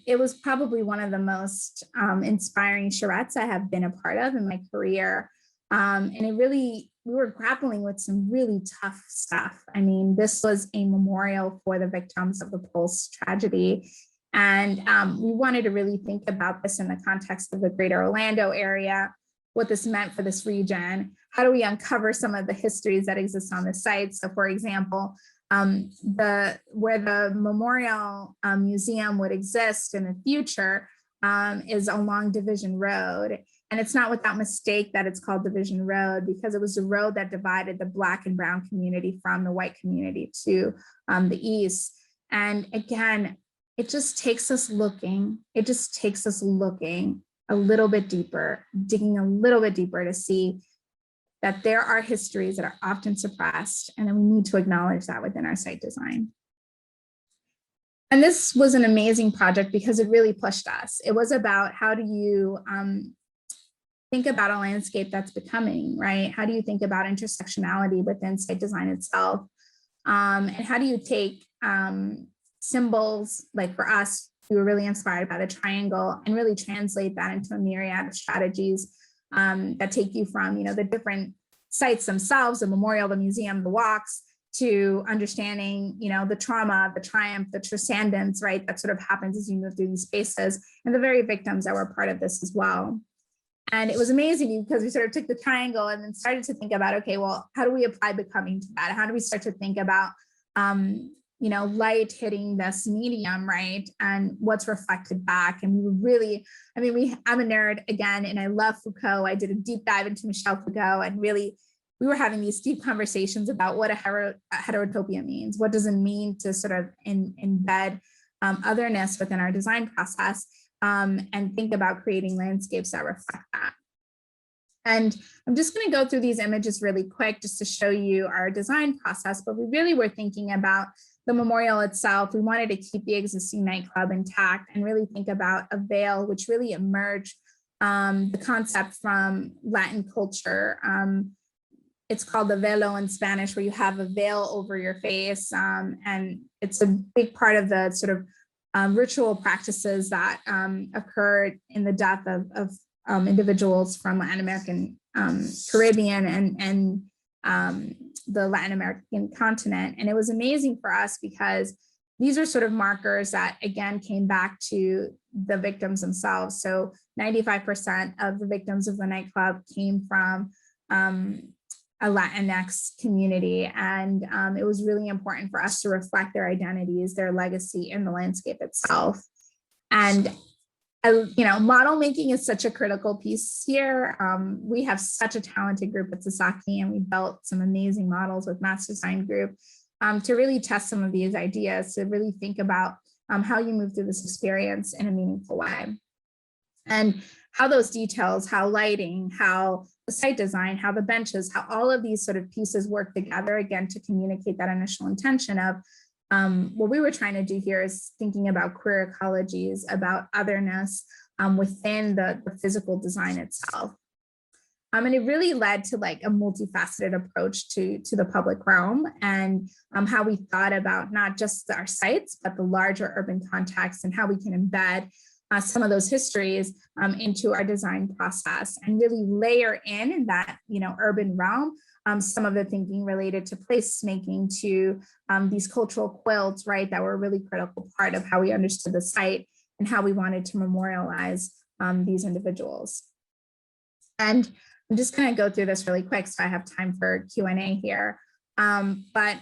it was probably one of the most inspiring charrettes I have been a part of in my career. And we were grappling with some really tough stuff. I mean, this was a memorial for the victims of the Pulse tragedy. And we wanted to really think about this in the context of the greater Orlando area, what this meant for this region. How do we uncover some of the histories that exist on the site? So for example, where the memorial museum would exist in the future is along Division Road. And it's not without mistake that it's called Division Road, because it was the road that divided the Black and Brown community from the white community to the east. And again, it just takes us looking. It just takes us looking a little bit deeper, digging a little bit deeper to see that there are histories that are often suppressed, and then we need to acknowledge that within our site design. And this was an amazing project because it really pushed us. It was about how do you think about a landscape that's becoming, right? How do you think about intersectionality within site design itself? And how do you take symbols, like for us, we were really inspired by the triangle, and really translate that into a myriad of strategies that take you from, the different sites themselves, the memorial, the museum, the walks, to understanding, the trauma, the triumph, the transcendence, right? That sort of happens as you move through these spaces, and the very victims that were part of this as well. And it was amazing because we sort of took the triangle and then started to think about, okay, well, how do we apply becoming to that? How do we start to think about, light hitting this medium, right? And what's reflected back. And we were really, I'm a nerd again, and I love Foucault. I did a deep dive into Michel Foucault, and really, we were having these deep conversations about what a heterotopia means. What does it mean to sort of embed otherness within our design process? And think about creating landscapes that reflect that. And I'm just going to go through these images really quick just to show you our design process, but we really were thinking about the memorial itself. We wanted to keep the existing nightclub intact and really think about a veil, which really emerged the concept from Latin culture. It's called the velo in Spanish, where you have a veil over your face. And it's a big part of the sort of ritual practices that occurred in the death of individuals from Latin American, Caribbean, and the Latin American continent. And it was amazing for us because these are sort of markers that, again, came back to the victims themselves. So 95% of the victims of the nightclub came from a Latinx community. And it was really important for us to reflect their identities, their legacy in the landscape itself. And model making is such a critical piece here. We have such a talented group at Sasaki, and we built some amazing models with Mass Design Group to really test some of these ideas, to really think about how you move through this experience in a meaningful way. And how those details, how lighting, how the site design, how the benches, how all of these sort of pieces work together, again, to communicate that initial intention of what we were trying to do here is thinking about queer ecologies, about otherness within the physical design itself. And it really led to like a multifaceted approach to the public realm, and how we thought about not just our sites, but the larger urban context, and how we can embed some of those histories into our design process and really layer in that, urban realm, some of the thinking related to placemaking, to these cultural quilts, right, that were a really critical part of how we understood the site and how we wanted to memorialize these individuals. And I'm just going to go through this really quick so I have time for Q&A here. But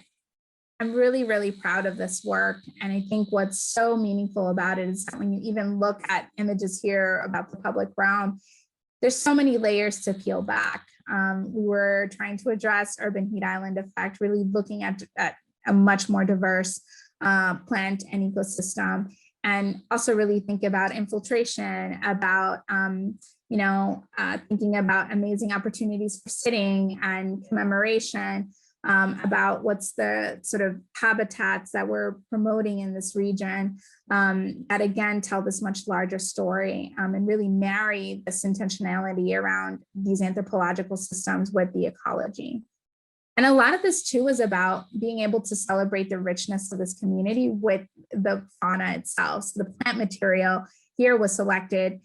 I'm really, really proud of this work. And I think what's so meaningful about it is that when you even look at images here about the public realm, there's so many layers to peel back. We were trying to address urban heat island effect, really looking at a much more diverse plant and ecosystem, and also really think about infiltration, about thinking about amazing opportunities for sitting and commemoration, about what's the sort of habitats that we're promoting in this region that again tell this much larger story, and really marry this intentionality around these anthropological systems with the ecology. And a lot of this too is about being able to celebrate the richness of this community with the fauna itself. So the plant material here was selected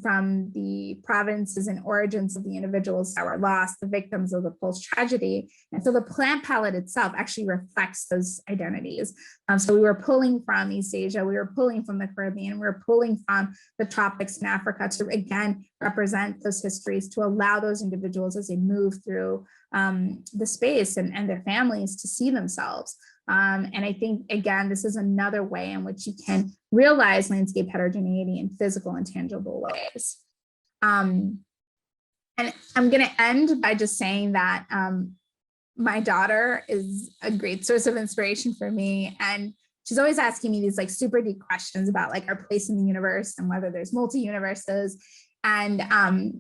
from the provinces and origins of the individuals that were lost, the victims of the Pulse tragedy. And so the plant palette itself actually reflects those identities. So we were pulling from East Asia, we were pulling from the Caribbean, we were pulling from the tropics in Africa to again represent those histories, to allow those individuals as they move through the space and their families to see themselves. And I think, again, this is another way in which you can realize landscape heterogeneity in physical and tangible ways. And I'm going to end by just saying that my daughter is a great source of inspiration for me. And she's always asking me these like super deep questions about like our place in the universe and whether there's multi-universes. And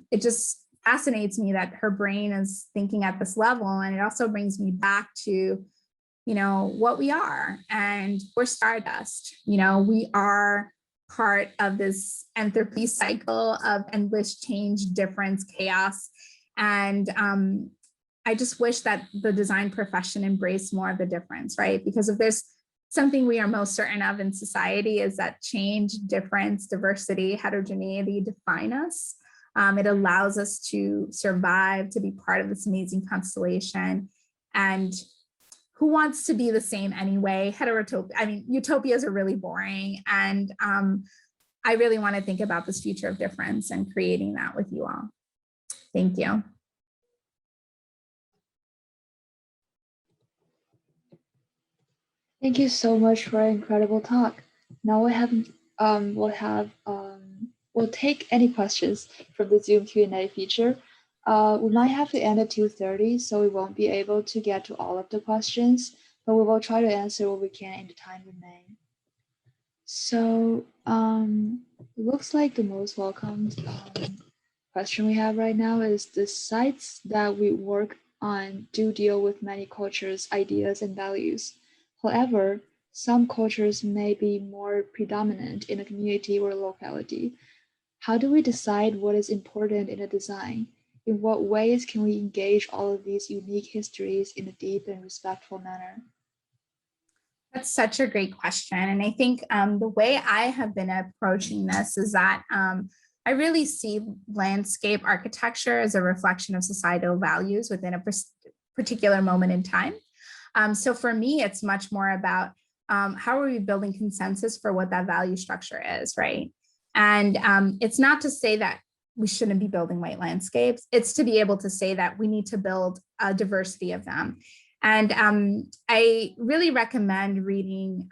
it just fascinates me that her brain is thinking at this level. And it also brings me back to what we are, and we're stardust. We are part of this entropy cycle of endless change, difference, chaos. And I just wish that the design profession embraced more of the difference, right? Because if there's something we are most certain of in society is that change, difference, diversity, heterogeneity define us. It allows us to survive, to be part of this amazing constellation. And who wants to be the same anyway? Utopias are really boring. And I really want to think about this future of difference and creating that with you all. Thank you. Thank you so much for an incredible talk. Now we'll take any questions from the Zoom Q&A feature. We might have to end at 2:30, so we won't be able to get to all of the questions, but we will try to answer what we can in the time remaining. So it looks like the most welcomed question we have right now is the sites that we work on do deal with many cultures, ideas, and values. However, some cultures may be more predominant in a community or locality. How do we decide what is important in a design? In what ways can we engage all of these unique histories in a deep and respectful manner? That's such a great question. And I think the way I have been approaching this is that I really see landscape architecture as a reflection of societal values within a particular moment in time. So for me, it's much more about how are we building consensus for what that value structure is, right? And it's not to say that we shouldn't be building white landscapes. It's to be able to say that we need to build a diversity of them. And I really recommend reading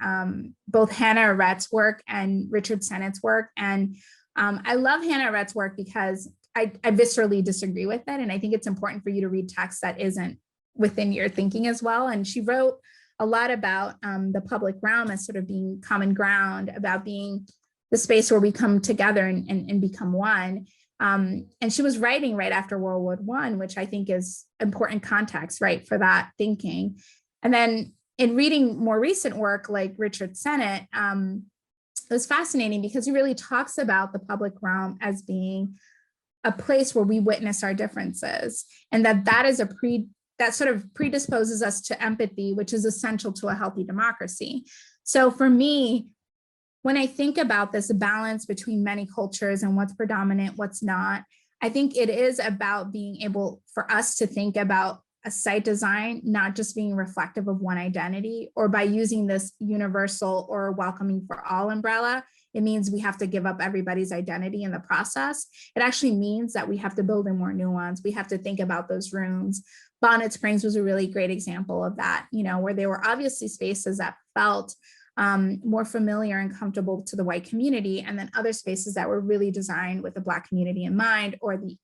both Hannah Arendt's work and Richard Sennett's work. And I love Hannah Arendt's work because I viscerally disagree with it. And I think it's important for you to read text that isn't within your thinking as well. And she wrote a lot about the public realm as sort of being common ground, about being the space where we come together and become one. And she was writing right after World War I, which I think is important context, right, for that thinking. And then in reading more recent work like Richard Sennett, it was fascinating because he really talks about the public realm as being a place where we witness our differences, and that is that sort of predisposes us to empathy, which is essential to a healthy democracy. So for me, when I think about this balance between many cultures and what's predominant, what's not, I think it is about being able for us to think about a site design, not just being reflective of one identity, or by using this universal or welcoming for all umbrella, it means we have to give up everybody's identity in the process. It actually means that we have to build in more nuance. We have to think about those rooms. Bonnet Springs was a really great example of that, where there were obviously spaces that felt more familiar and comfortable to the white community, and then other spaces that were really designed with the Black community in mind or the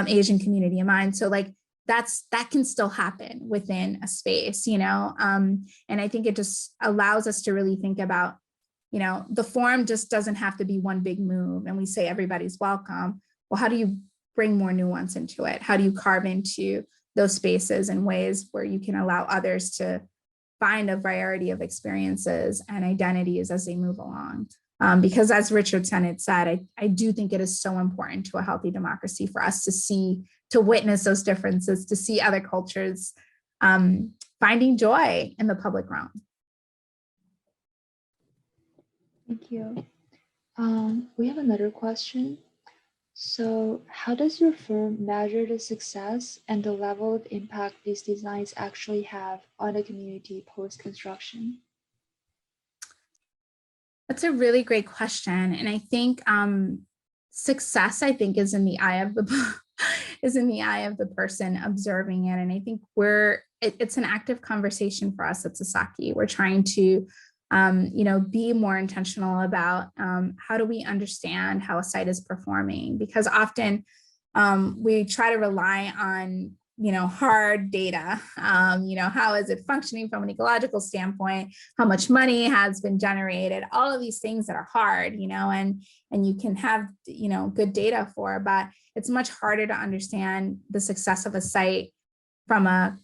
Asian community in mind. So like that can still happen within a space, and I think it just allows us to really think about, the form just doesn't have to be one big move and we say everybody's welcome. Well, how do you bring more nuance into it? How do you carve into those spaces in ways where you can allow others to find a variety of experiences and identities as they move along? Because as Richard Sennett said, I do think it is so important to a healthy democracy for us to witness those differences, to see other cultures finding joy in the public realm. Thank you. We have another question. So how does your firm measure the success and the level of impact these designs actually have on the community post-construction? That's a really great question. And I think success, I think, is in the eye of the person observing it. And I think it's an active conversation for us at Sasaki. We're trying to be more intentional about how do we understand how a site is performing, because often we try to rely on hard data. How is it functioning from an ecological standpoint? How much money has been generated? All of these things that are hard, and you can have good data for, but it's much harder to understand the success of a site from a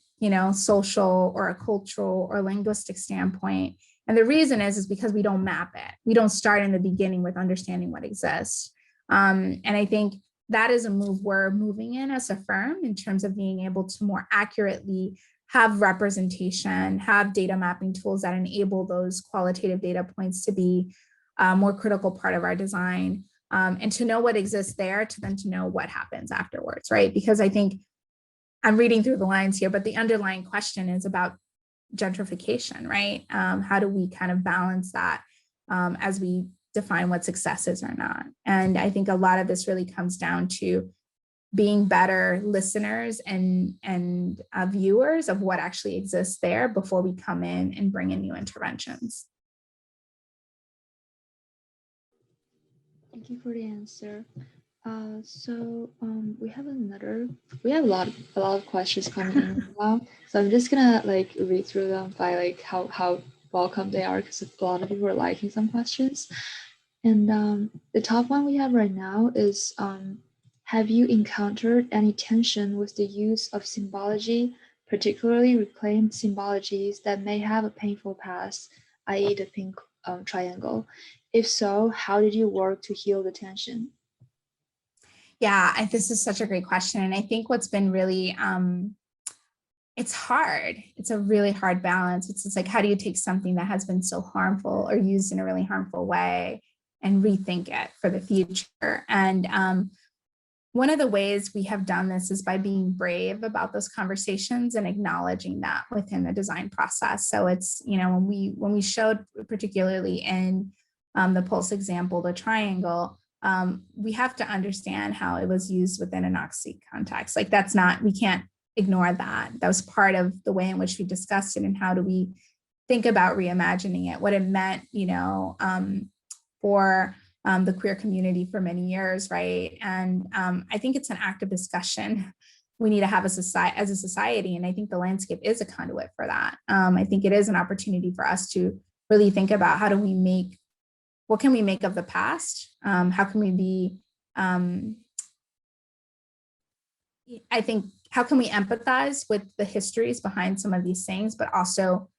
social or a cultural or linguistic standpoint. And the reason is because we don't map it. We don't start in the beginning with understanding what exists. And I think that is a move we're moving in as a firm in terms of being able to more accurately have representation, have data mapping tools that enable those qualitative data points to be a more critical part of our design, and to know what exists there, to then to know what happens afterwards, right? Because I think I'm reading through the lines here, but the underlying question is about gentrification, right? How do we kind of balance that as we define what success is or not? And I think a lot of this really comes down to being better listeners and viewers of what actually exists there before we come in and bring in new interventions. Thank you for the answer. We have a lot of questions coming in now. So I'm just gonna read through them by how welcome they are, because a lot of people are liking some questions. And the top one we have right now is, have you encountered any tension with the use of symbology, particularly reclaimed symbologies that may have a painful past, i.e. the pink triangle? If so, how did you work to heal the tension? Yeah, this is such a great question. And I think what's been really, it's hard. It's a really hard balance. It's just like, how do you take something that has been so harmful or used in a really harmful way rethink it for the future. And one of the ways we have done this is by being brave about those conversations and acknowledging that within the design process. So it's, you know, when we showed, particularly in the pulse example, the triangle, we have to understand how it was used within an Oxy context. Like that's not, we can't ignore that. That was part of the way in which we discussed it, and how do we think about reimagining it, what it meant, you know, for the queer community for many years, right? And I think it's an active discussion we need to have as a society, and I think the landscape is a conduit for that. I think it is an opportunity for us to really think about how do we make, what can we make of the past? How can we be, I think, how can we empathize with the histories behind some of these things, but also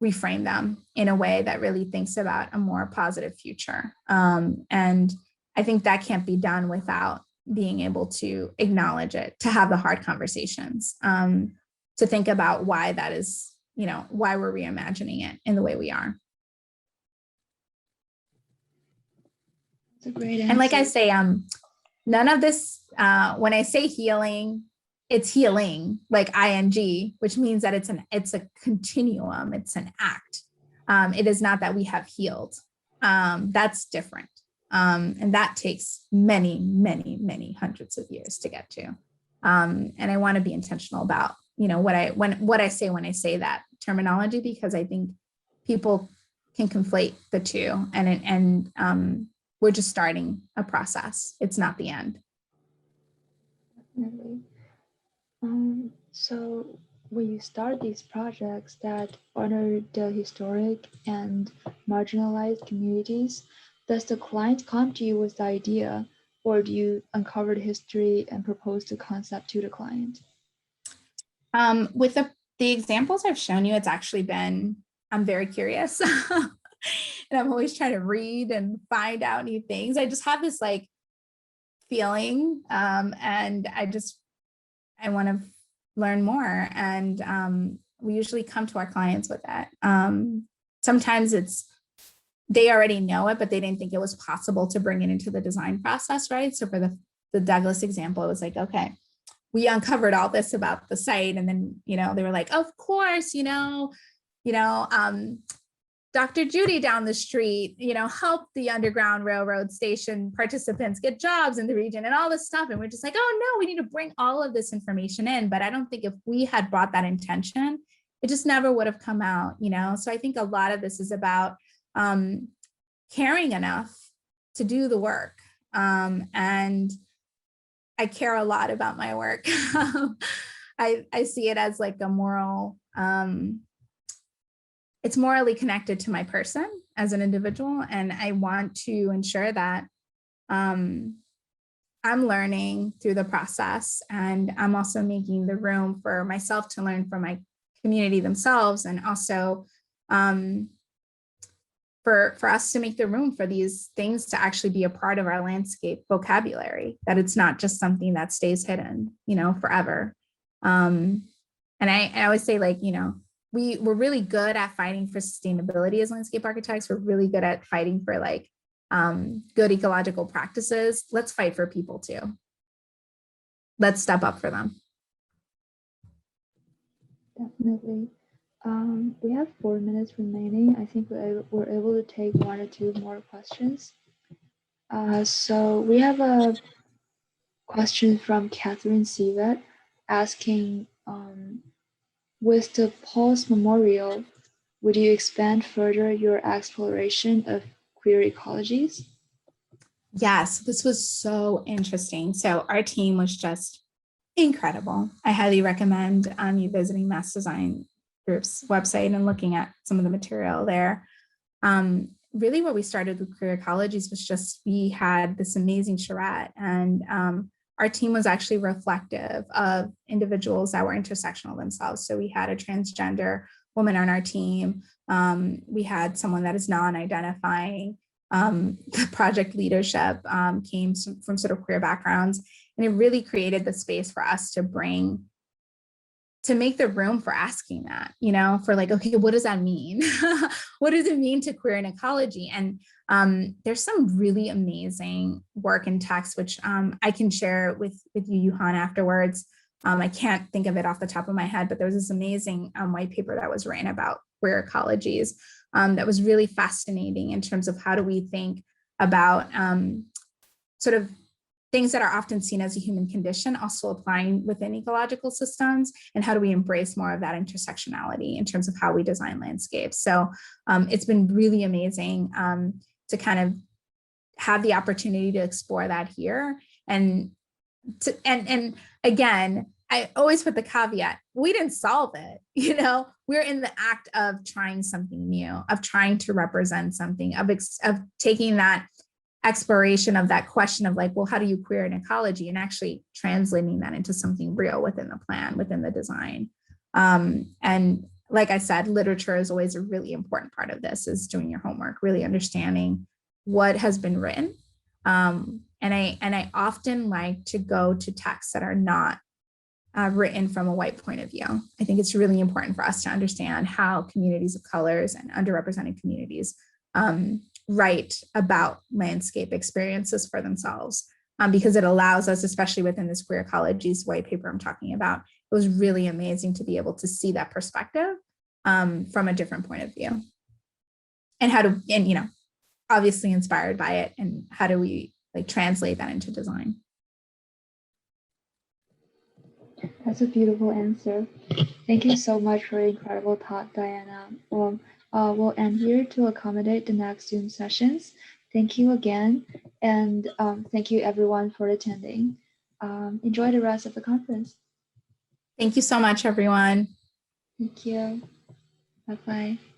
reframe them in a way that really thinks about a more positive future. And I think that can't be done without being able to acknowledge it, to have the hard conversations, to think about why that is, you know, why we're reimagining it in the way we are. That's a great answer. And like I say, none of this, when I say healing, it's healing, like ing, which means that it's a continuum, it's an act. It is not that we have healed. That's different. And that takes many, many, many hundreds of years to get to. And I want to be intentional about, you know, what I say when I say that terminology, because I think people can conflate the two, and we're just starting a process. It's not the end. Definitely. So when you start these projects that honor the historic and marginalized communities, does the client come to you with the idea, or do you uncover the history and propose the concept to the client? With the examples I've shown you, it's actually been, I'm very curious. And I'm always trying to read and find out new things. I just have this like feeling, and I want to learn more. And we usually come to our clients with that. Sometimes they already know it, but they didn't think it was possible to bring it into the design process, right? So for the Douglas example, it was like, okay, we uncovered all this about the site. And then, you know, they were like, of course, Dr. Judy down the street, you know, helped the Underground Railroad station participants get jobs in the region and all this stuff. And we're just like, oh no, we need to bring all of this information in. But I don't think if we had brought that intention, it just never would have come out, you know? So I think a lot of this is about caring enough to do the work. And I care a lot about my work. I see it as like a moral, it's morally connected to my person as an individual. And I want to ensure that I'm learning through the process, and I'm also making the room for myself to learn from my community themselves, and also for us to make the room for these things to actually be a part of our landscape vocabulary, that it's not just something that stays hidden, you know, forever. And I always say, like, you know, we're really good at fighting for sustainability as landscape architects. We're really good at fighting for like good ecological practices. Let's fight for people too. Let's step up for them. Definitely. We have 4 minutes remaining. I think we're able to take 1 or 2 more questions. So we have a question from Catherine Sivet asking, with the Pulse Memorial, would you expand further your exploration of queer ecologies? Yes, this was so interesting. So our team was just incredible. I highly recommend you visiting Mass Design Group's website and looking at some of the material there. Really what we started with queer ecologies was just, we had this amazing charrette, and our team was actually reflective of individuals that were intersectional themselves. So we had a transgender woman on our team. We had someone that is non-identifying. The project leadership came from sort of queer backgrounds, and it really created the space for us to bring to make the room for asking that, you know, for like, okay, what does that mean? What does it mean to queer in ecology? And there's some really amazing work in text, which I can share with you, Johan, afterwards. I can't think of it off the top of my head, but there was this amazing white paper that was written about queer ecologies that was really fascinating in terms of how do we think about sort of things that are often seen as a human condition also applying within ecological systems, and how do we embrace more of that intersectionality in terms of how we design landscapes. So it's been really amazing to kind of have the opportunity to explore that here. And again, I always put the caveat, we didn't solve it, you know, we're in the act of trying something new, of trying to represent something, of taking that exploration of that question of like, well, how do you queer in ecology, and actually translating that into something real within the plan, within the design. And like I said, literature is always a really important part of this, is doing your homework, really understanding what has been written. And I often like to go to texts that are not written from a white point of view. I think it's really important for us to understand how communities of colors and underrepresented communities write about landscape experiences for themselves, because it allows us, especially within this queer ecologies white paper I'm talking about, it was really amazing to be able to see that perspective from a different point of view, and you know, obviously inspired by it, and how do we like translate that into design. That's a beautiful answer. Thank you so much for your incredible talk, Diana. We'll end here to accommodate the next Zoom sessions. Thank you again, and thank you everyone for attending. Enjoy the rest of the conference. Thank you so much, everyone. Thank you. Bye-bye.